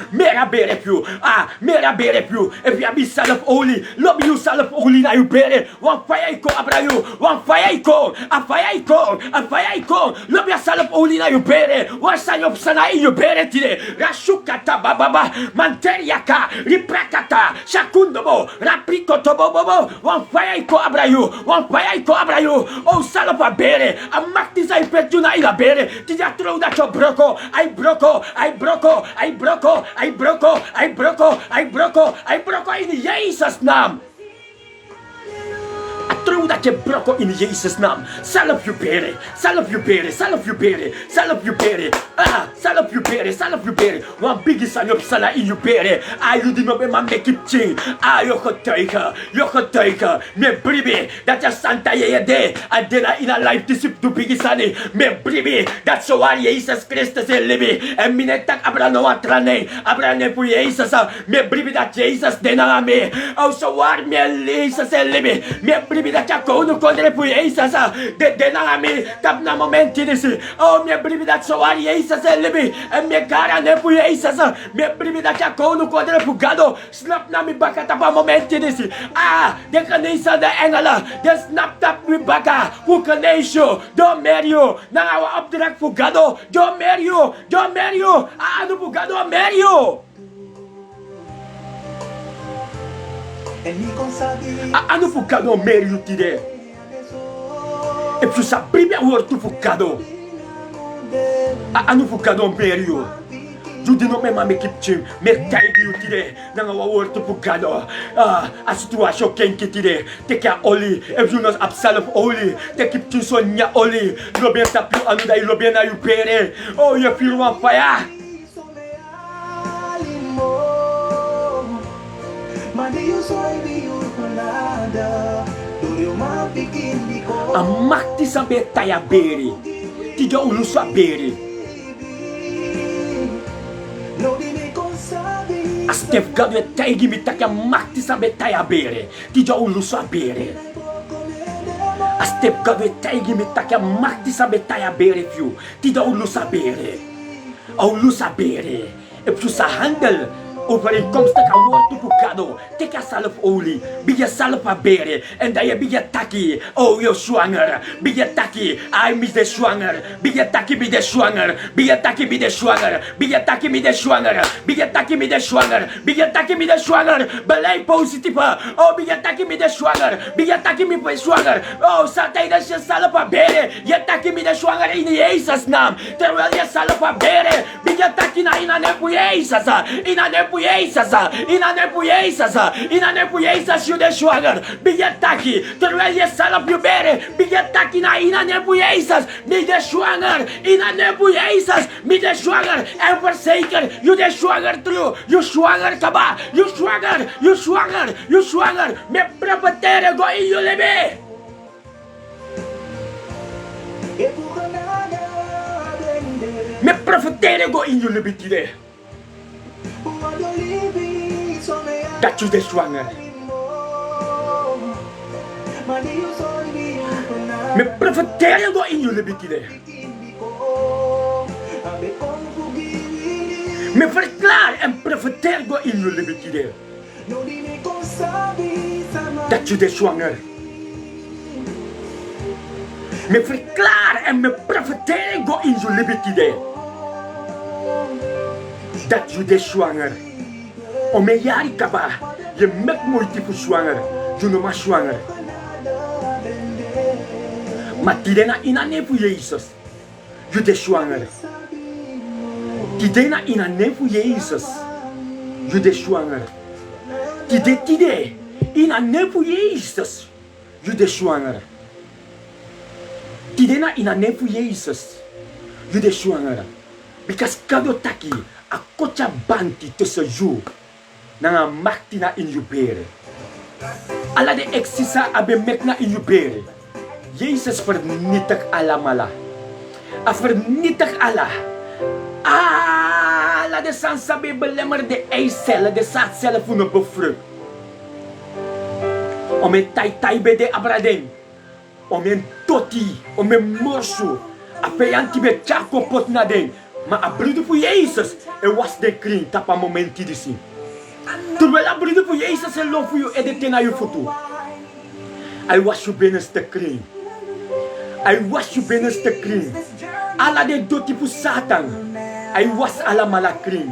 Speaker 3: if you be self holy love you self holy na you bere one fire iko abrayu one fire iko a fire iko love yourself holy na you bere wasa yo sana you bere tide rashukata baba manteriaka riprakata shakundobo raprikoto bobo one fire iko abrayu oh salopa bere amakti sai petuna ila bere tija throw that you broko I broko in Jesus name. Through that you broke in Jesus' name. Salve you bere. One big son of Sala in you bere. You did not make it change. You're taker. Me bribe that a Santa ye day. I did in a life to big sunny. Me bribe that's so why Jesus Christ is a libby. And minetak abrano atrane. Abrane for Jesus. Me bribe that Jesus dena me. Also what me Jesus a libby. Me bribe that you go no condre for Jesus. De na me tap na momenti disi. Oh me bribe that so why Jesus a libby. And me cara ne for Jesus. Me bribe that you go no condre for gado. Snap na mi bakata pa momenti disi. De kanisa da engala. De snap tap mi baka. Who kanesho. Don't marry you. Na awa opdracht for gado. Don't marry you. Ano for gado marry you. Ano fukado merio tide. If you sabrime word to fukado. Ano fukado merio. You did not make it chim. Make guide you today. Nang word to fukado. A situation kenki today. Take a oli. If you not absolve oli. Take it to sonya oli. Lobien tapu anu da lobien na you pere. Oh you feel on fire. Amakti sabe taya beri. Tiga ulu sa beri. Stef gado e taigi mi takia makti sabe taya bere. Tija ulusa bere. A step gado e taigi mi takia makti sabe taya bere fiu. Tija ulusa bere. A ulusa bere. E più sa handel. Overeenkomstig aan woord toegekado. Tik jezelf olie. Bij jezelf a bere. En dan je bij je taki. Oh, je zwanger. Bij je taki. Hij mis de zwanger. Bij je taki bij de zwanger. Bij je taki bij de zwanger. Bij je taki bij de zwanger. Bij je taki bij de zwanger. Bij je taki bij de zwanger. Beleid positieve. Oh, bij je taki bij de zwanger. Bij je taki bij de zwanger. Oh, sta tijdens jezelf a bere. Je taki bij de zwanger in Jezus naam. Terwijl je zelf a bere. Bij je taki na ina nepu Jezus. Ina nepu Jesus, ina nepu Jesus, je de zwanger. Ben je taki, terwijl je zelf je bere. Ben je taki na ina nepu Jesus. Ben je zwanger, ina nepu Jesus. Ben je zwanger en verzeker je de zwanger terug. Je zwanger kaba, je zwanger, je zwanger, je zwanger. Me prepatere go in jullie be. Me prepatere go in jullie be. Dat je de zwanger. Me profeteer go in jullie bitide. Me verklaar en profeteer go in jullie bitide. Dat je de zwanger. Me verklaar en me profeteer go in jullie bitide. Dat je de zwanger. Om een jaar kaba, je met mooi type zwanger, je noemt maar zwanger. Maar tidena ina nefu Jezus, je de zwanger. Tidena ina nefu Jezus, je de zwanger. Tide ina nefu Jezus, je de zwanger. Tidena ina nefu Jezus, je de zwanger. Because kado taki, a kocha banti tussen jou. Nanga maktina in je bere. Alla de exisa abe mekna in je bere. Jezus vernietig alla mala. A vernietig alla. Alla de sansa be belemmer de eicellen, de zaadcellen voor een bevrucht. Om een tai be de abraden. Om een toti, om een morso. A peyanti be chako pot na den. Maar a broeder voor Jezus. En was de kring tapa momenti di si. Terwijl a broeder voor Jezus en lof voor je edite naar je voeten. Hij was je binnenste kring. Hij was je binnenste kring. Alla de doti voor Satan. Hij was allemaal kring.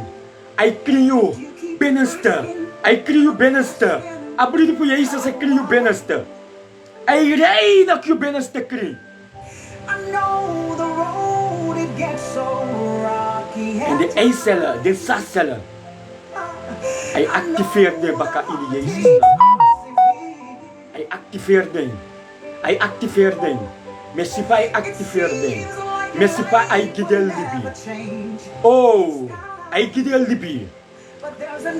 Speaker 3: Hij kring je binnenste. Hij kring je binnenste. A broeder voor Jezus en kring je binnenste. Hij reinigt je binnenste kring. En de eicellen, de zaadcellen. Hij activeert de baka in Jezus naam. Hij activeert den. Hij activeert den. Merci pas hij activeert den. Merci pas hij gidel libi. Oh, hij gidel libi.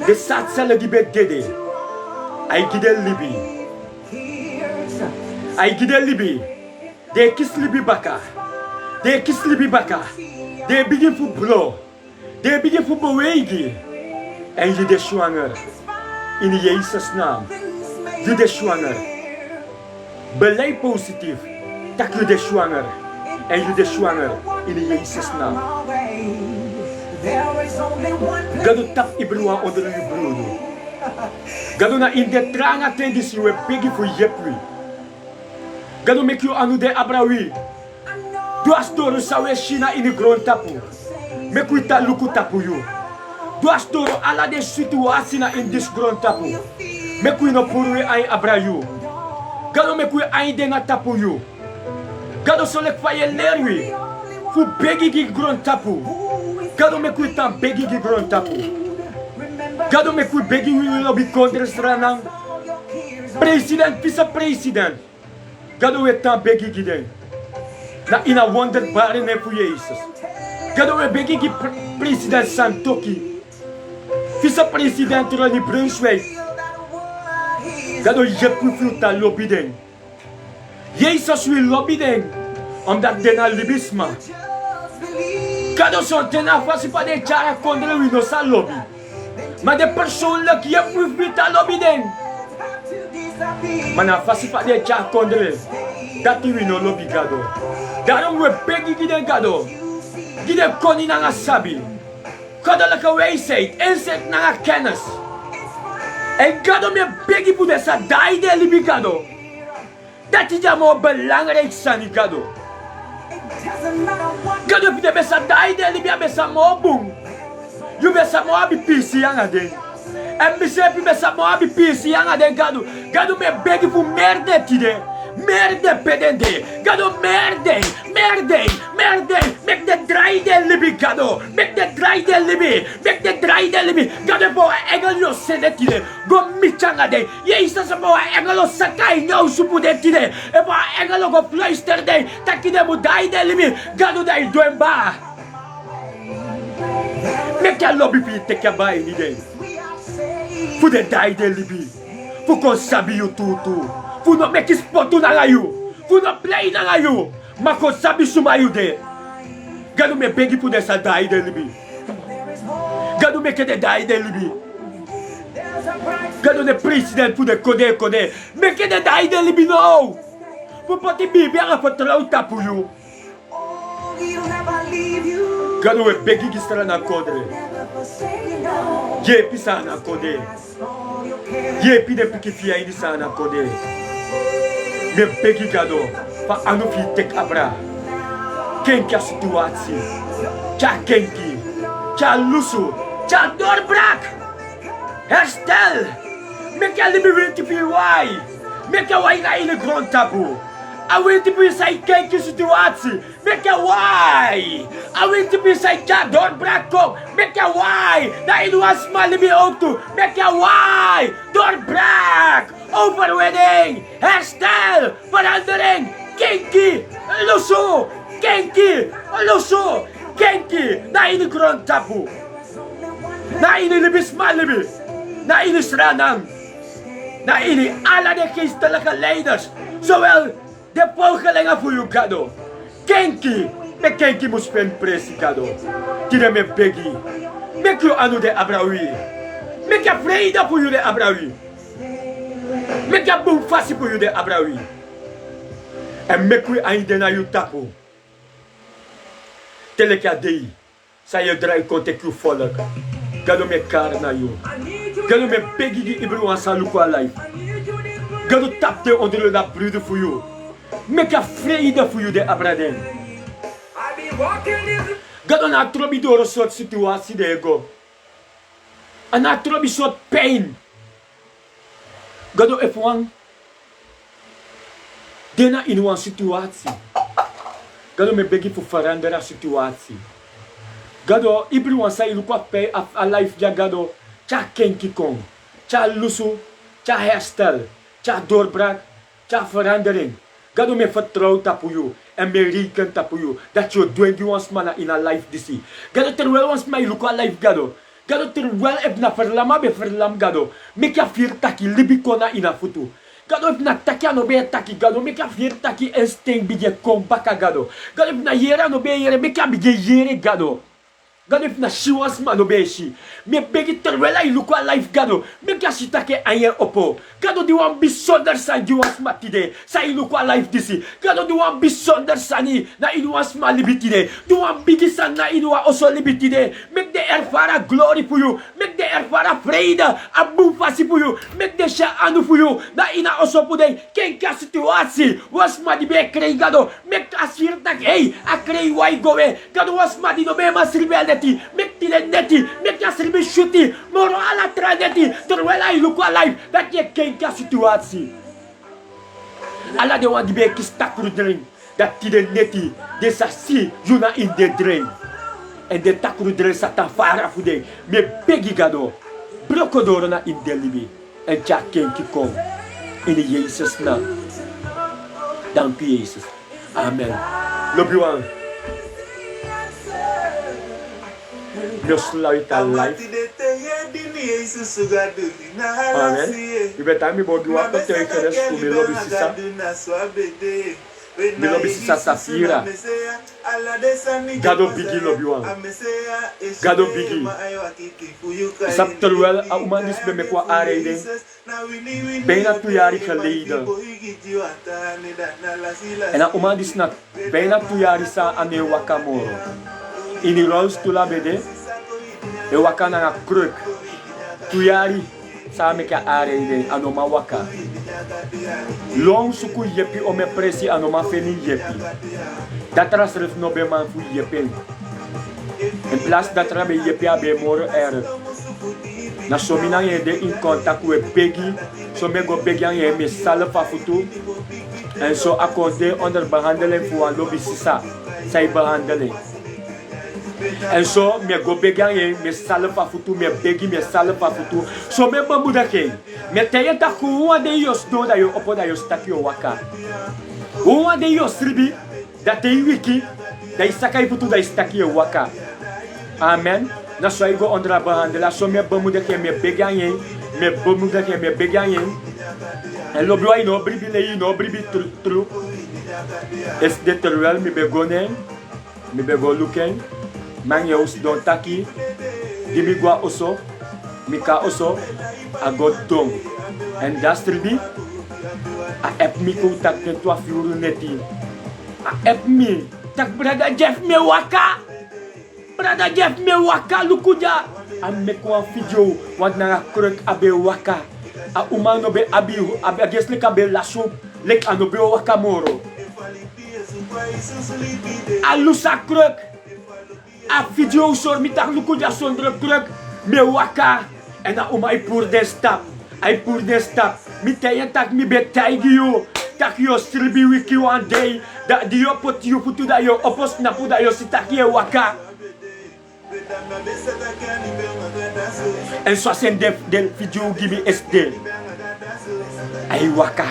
Speaker 3: De zaadcellen die bededen. Hij gidel libi. Hij gidel libi. De kis libi baka. De kis libi baka. De begin voor blow. De begin voor beweging. En je de zwanger. In Jezus naam. Je de zwanger. Beleid positief. Dat je de zwanger. En je de zwanger. In Jezus naam. Gado tap ibrua onder je broeder. Gado na in de tranga tendis je pegi voor jepwi. Gado make you anu de abrawi. Duas toro sawe China in de grond tapu. Make ta luku tapu you. Duas toro ala de situatie na in dis grond tapu. Make no purwe ai abrayu. Gado make ai de na tapu you. Gado solek faye lerwi. Fu begi gi grond tapu. Gado make ta begi gi grond tapu. Gado make begi wi lobby kontra stranang. President, vice-president. Gado we ta begi gi den. Na ina wonderbare ne voor Jezus. Gado we begi gi president Santoki. Vice-president Ronnie Brunswijk. Gado je fruta lobby den. Jezus wil lobby den. Omdat den al libisma. Gado son tena fasi pa de chara kondre we no sa lobby. Maar de persoonlijk je proeft al lobby. Maar na fasi pa de cha kondre. Dat we no lobby gado. Daarom we begi gide gado. Gide koni na sabi. Goddelijke wijsheid, inzicht na kennis. En gado me begi pude sa daide libi gado. Dat is jammer belangrijk sani gado. Gado pude besa daide libi besa mo boom. You besa mo abi pisi yang aden. En besa besa mo abi pisi yang aden gado. Gado me begi pu merde tide. Merde pedende. Gado merde. Make the dry de libi gado. Make the dry de libi. Gado po engel yo senetide. Go michanga de. Je is dat po engel sakai no supu de tide. E po engel go fluister de. Takide mo dai de libi. Gado dai doemba. Make a lobby pi teke ba ini de. Fu de dai de libi. Fu kon sabi you tutu. Fu no make spot na ngayu. Fu no play na ngayu. Mako sabi sumayu de. Gado me begi pu dessa dai de libi. Gado me que de dai de libi. Gado de president pu de kode. Me que de dai de libi no. Pu poti bibi a vertrouw tapu you. Gado me begi gistra na kodre. Je pisa na kode. Je pide piki fia ini sa na kode. Me begi gado. Pa anu fi tek abra. Kenki a situatie. Tja kenki. Tja lusu. Tja doorbrak. Herstel. Meka libi winti pi wai. Meka wai ga in de grond tapu. A winti pi sai kenki situatie. Meka wai. A winti pi sai tja doorbrak kom. Meka wai. Da in was ma libi auto. Meka wai. Doorbrak. Overwinning. Herstel. Verandering. Kenki. Lusu. Kenki, loso, Kenki, na ini grond tapu, na ini libis malibi, na ini Sranang, na ini alle de geestelijke leiders, zowel de volgelingen voor u gado. Kenki, me Kenki moest pen presi gado, tire me begi, me ku anu de abrawi, me ka vrede voor u de abrawi, me ka boom fasi voor u de abrawi, en me ku ainde na u tapu. Teleke a dei, sa je draai kontek je volk. Gado me kar na you. Gado me pegi di ibru an salu kwa life. Gado tapte onder na brude voor you. Make a vrede voor you de abraden. Gado na trobi door een soort situatie de ego. En na trobi soort pijn. Gado F1. Dena in een situatie. Gado me begi voor veranderen a situatie. Gado ibru wan sa ilu kwa pay a life ja gado. Tja kenki kong. Tja lusu. Tja herstel. Tja doorbraak. Tja verandering. Gado me vertrouwt op you. En me rekent op you. Dat je dwengi wans mana in a life disi. Gado terwijl wans ma ilu kwa life gado. Gado terwijl eb na verlama be verlam gado. Me ka fir taki libi kona in a futu. Gado if na taki ano be taki gado, me ka fir taki instinct bije kombaka gado. Gado if na yere ano be yere, me ka bije yere gado. Gado if na shiwas ma ano be shi. Me begi terwela ilu kwa life gado. Me ka shitake anye opo. Gado di wan bisonder san di wan smatide. Sa ilu kwa life disi. Gado di wan bisonder sani na ilu wan sma libitide. Di wan bigi san na ilu wan oso libitide. Make de ervara glory for you. Make de ervara vrede. Abu fasi for you. Make de sha anu for you. Na ina oso pude. Kenka situatie. Was ma di be krei gado. Make asir tak hey. A krei wai gowe. Gado was ma di no be ma sirbe neti. Make tile neti. Make asirbe shuti. Moro ala tra neti. Terwela ilu kwa life. Dat je kenka situatie. Ala de wan di be kistak rudring. Dat tide neti. De sa si. Juna in de drain. En de takrudre satan fara fude. Me pegi gado. Brokodoro na in de libi. En tja kenki kom. In Jezus naam. Dank u Jezus. Amen. Love you all. We sluit al life. Amen. Je bent aan me boven wat betekent voor me lobby sisa. Mi lobby sisa Safira. Gado bigi lobby wan. Gado bigi. Isap terwijl a umandis be me kwa aanrijding. Bijna 2 jaar geleden. En a umandis na bijna 2 jaar sa ane wakamoro. In die rolstoel bede. E waka na nga kruk. 2 jaar sa me ka aanrijding anoma waka. Long suku yepi o me presi anoma feni yepi. Datra serf no be man fu yepen. In plaats datra be yepi abe moro er. Na somina ye de in contact with Peggy. So me go Peggy an ye me salva futu. En so akkoord onder behandeling voor een lobby sisa. Zij behandeling. En so me go Peggy an ye me salva futu. Me Peggy me salva futu. So me bamuda ken. Me teye taku uma de yos do da yo opo da yo staki yo waka. Uma de yos ribi. Da te wiki. Da isakai futu da staki yo waka. Amen. Na so I go onder behandelen. So me bamuda ken me Peggy an ye. Me bamuda ken me Peggy an ye. En lobby wa ino bribi le ino bribi tru. Es de terwijl mi be gonen. Mi be go luken. Man ye us don taki. Di mi gwa oso. Mi ka oso. A god dong. En das tribi. A ep mi ko tak ten 12 euro neti. A ep mi. Tak brother Jeff me waka. Brother Jeff me waka lukuja. A me ko an video. Want na kruk abe waka. A umano be abi agesle kabe laso lek anobe wakamoro. A lusa kruk. A video sor mitak lukuja sondre kruk me waka. En a uma I pour den stap. I pour den stap. Mi teyen tak mi be taigi yo. Tak yo stribi wiki one day. Da di yo pot yo putu da yo opos na pu da yo sitaki e waka. En so sen den video gibi SD. Ay waka.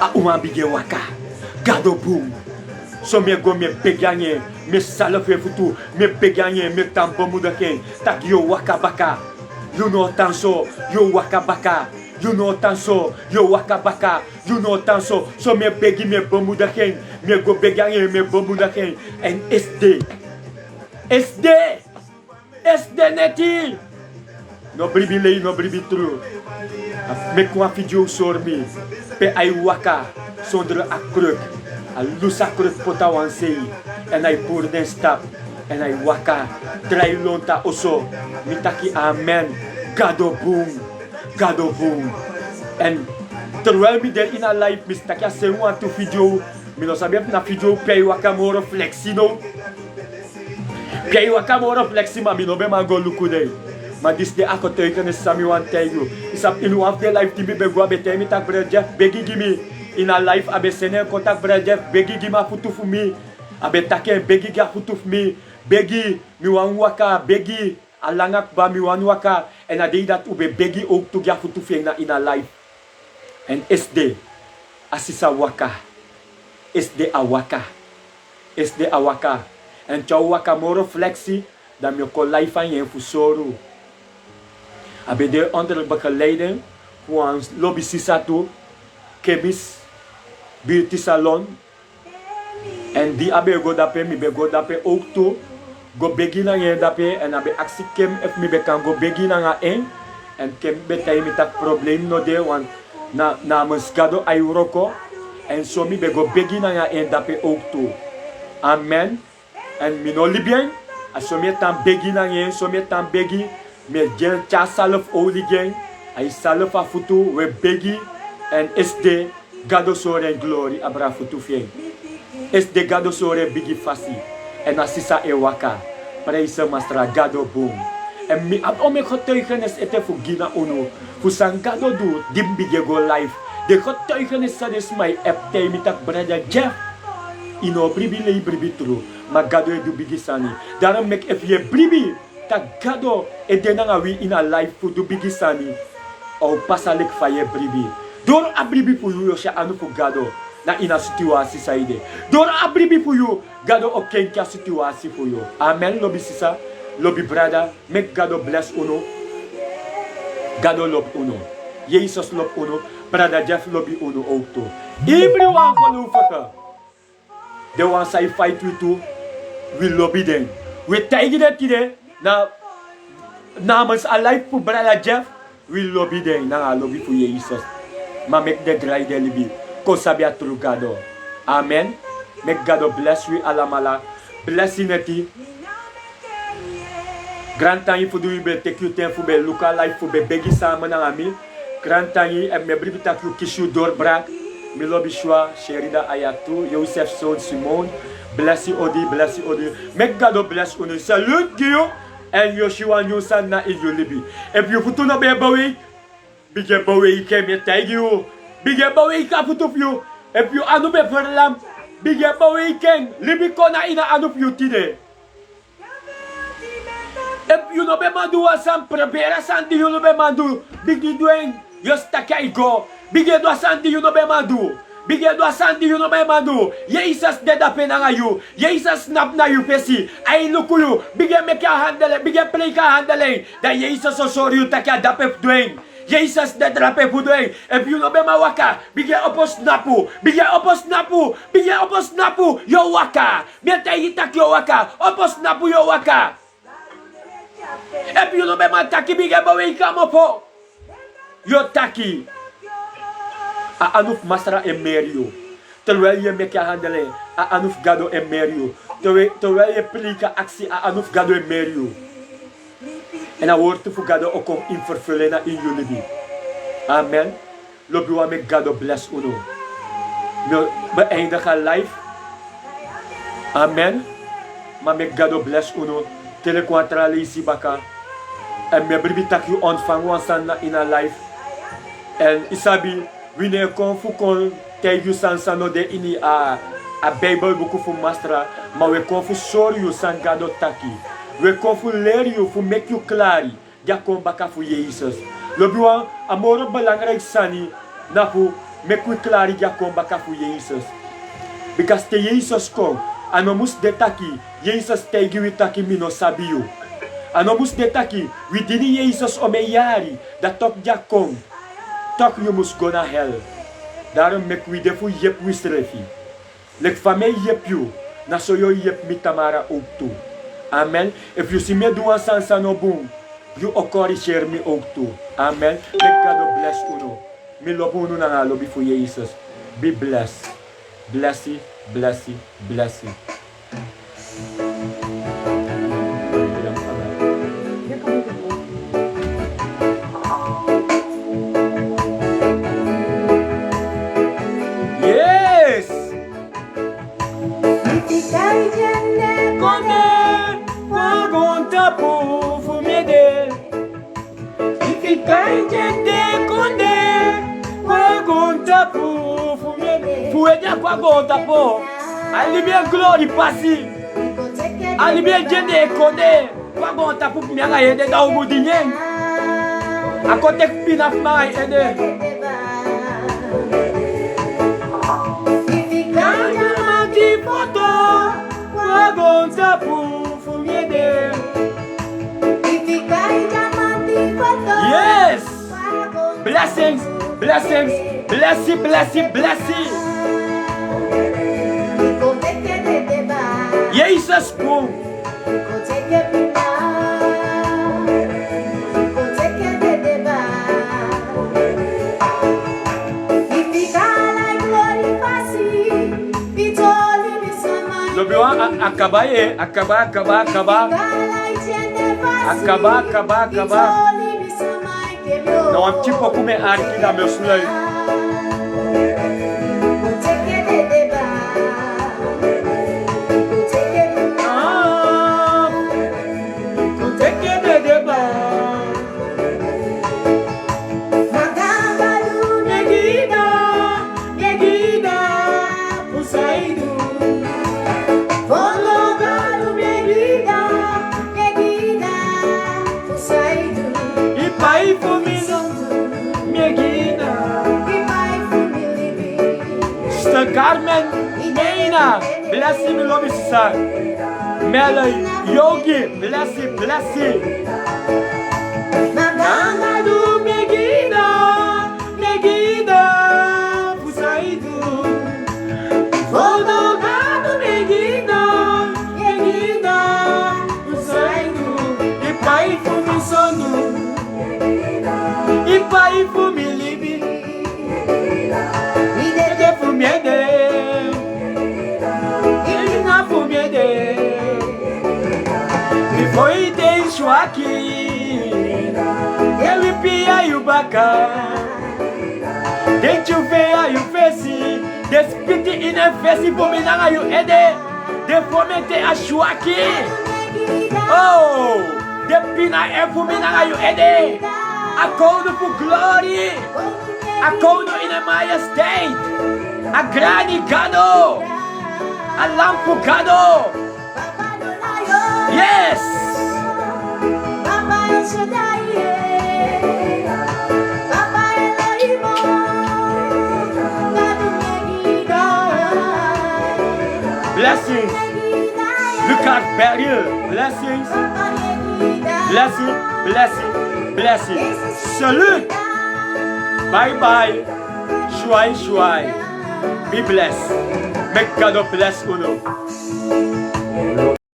Speaker 3: A uma bige waka. Gado boom. So me go me peganye. Me salofe futu. Me peganye. Me tampo mudaken. Tak yo waka baka. You know tanso. Yo waka baka. You know tanso. Yo waka baka. You know tanso. So me pegi me bomudaken. Me go peganye. Me bomudaken. En SD. SD. SD neti. No bribi lei, no bribi tru. Me kwa video sorbi. Pe ay waka. Zonder a kruk. A lusa kruk pota wansei. En ay pour den stap. En ay waka. Trai lonta oso. Mitaki amen. Gado boom. Gado boom. En terwijl mi der in a live. Mistaki a se want to video. Mi no sabi na video. Pe ay waka moro flexino. Pe ay waka moro flexima. Mi no be man go luku dey. Maar dis de akkotuiken is Sami wan teigo. Isap inu af de live timi be gwa bete mi tak bre Jeff begi gimi. In a live abe sene kontak bre Jeff begi gima futu fu mi. Abe take begi ga futu fu mi. Begi mi wan waka begi alangak ba mi wan waka. En a dey dat ube begi ook tu ga futu fu na in a live. En SD asisa waka. SD a waka. SD a waka. En chow waka moro flexi. Dan mi ko live aan je fusoro. Abe de onder begeleiding van lobby sisato, kebis, beauty salon. En die abe go dape, mi be go dape ook toe. Go begin aan je dape en abe actie kem ef mi be kan go begin aan een. En kem be tay mi tak probleem no de want namens gado ayroko. En so mi be go begin aan een dape ook toe. Amen. En mi no libyen. Aso me tan begi na yen, so me tan begi. Me gen cha salaf olie gen. Ay salaf a futu we begi. En SD gado sore en glory abra futu fien. SD gado sore bigi fasi. En asisa e waka. Praise mastra gado boom. En mi ab ome getuigenis ete fu gina uno. Fu san gado do dim bigi go live. De getuigenis sa des my ep tay mi tak brother Jeff. Ino bribi lei bribi tru. Maar gado e du bigi sani. Daarom mek if je bribi. Tak gado e denanga wi in a life fu du bigi sani. Ou pasalik fa je bribi. Door a bribi fu you yosha anu fu gado. Na ina situasi saide. Door a bribi fu you. Gado o kenkia situasi fu you. Amen lobby sisa. Lobby brother. Mek gado bless uno. Gado lob uno. Jesus lob uno. Brother Jeff lobby uno auto. Everyone van u faka. The ones I fight with you, we lobby them. We tegen dat idee, namens Alive voor Brother Jeff, we lobby them. Na lobby voor Jezus. Maar make the dry de libi. Kosabia through God. Amen. Make God bless you alamala. Blessing eti. Grand time voor doe je take you time voor bij Luca life voor bij begi samen na ami. Grand time en me bribi tak you kiss you doorbraak. Me lobby shwa Sherida Ayatu, Joseph Son Simon. Bless you Odi, bless you Odi. Make God bless you. Salute you and Yoshua Newsan na in your libi. If you put on a baby, big baby came here tag you. Big baby ka put up you. If you anu be for lamp, big baby can libi kona ina anu you today. If you no be mandu asam prepare santi you no be mandu. Big you doing just takai go. Big do santi you no be mandu. Big do santi you no be mandu. Jesus dead up na you. Jesus snap na you pesi. I look you. Big make a handle. Big play ka handle. That Jesus so sorry you take a dape doing. Jesus dead rape doing. If you no be ma waka. Big opos napu. Big opos napu. Big opos napu. Yo waka. Me take it yo waka. Opos napu yo waka. If you no be ma taki big boy come up. Yo taki. A anuf masra emerio. Terwijl je me kan handelen. A anuf gado emerio. Terwijl je plika actie a anuf gado emerio. En dan wordt voor gado ook om in vervullen in jullie. Amen. Loop je met gado bless uno. We beëindigen live. Amen. Maar met gado bless uno. Telequantralisi baka. En me bribi tak you ontvangen wansan in a life. En isabi, wanneer kon fu kon tegen you sansa no de ini a Bijbel boek voor mastra, maar we kon fu sorry you san gado taki. We kon fu leer you fu make you klari. Ja kon baka fu Jezus. Lobiwa amoro belangrijk sani na fu make you klari ja kon baka fu Jezus. Because te Jezus kom, ano mus de taki, Jezus tegen you taki mino sabi you. Ano mus de taki, we dini Jezus ome yari, dat tok ja kom. Tok you mus go na hell. Daarom mek we defu yep wisrefi. Lek famei yep you, na so yo yep mi tamara ook toe. Amen. If you see me do an sansa no boom, you okori share me ook toe. Amen. Let God bless uno. Mi lobo uno na lobby for Jesus. Be blessed. Blessy, blessy, blessy. Ali bien glory pasi. Ali bien jende kode. Kwa gonta pou mianga yede da ubu dinyen. Akote pinaf mai ede. Kanya magi foto. Kwa gonta pou fumiede. Yes. Blessings, blessings, blessy, blessy, blessy. Jesus po. Acabar. Não, um tipo comer ar aqui da meu sul. Carmen, Meina, blessy me love sir. Mela Yogi, blessy. Maganga do Megida. Ashwaki. Elipia Yubaka. Did you veil you facing? The spit in a face for me now you ede. The fomente Ashwaki. Oh, the pina for me now you ede. A code for glory. A code in a Maya state. A granny gado. A lampo gado. Yes. Blessings. Look at Beryl. Blessings. Blessing. Blessing. Blessing. Salute. Bye bye. Shuai shuai. Be blessed. Make God bless you.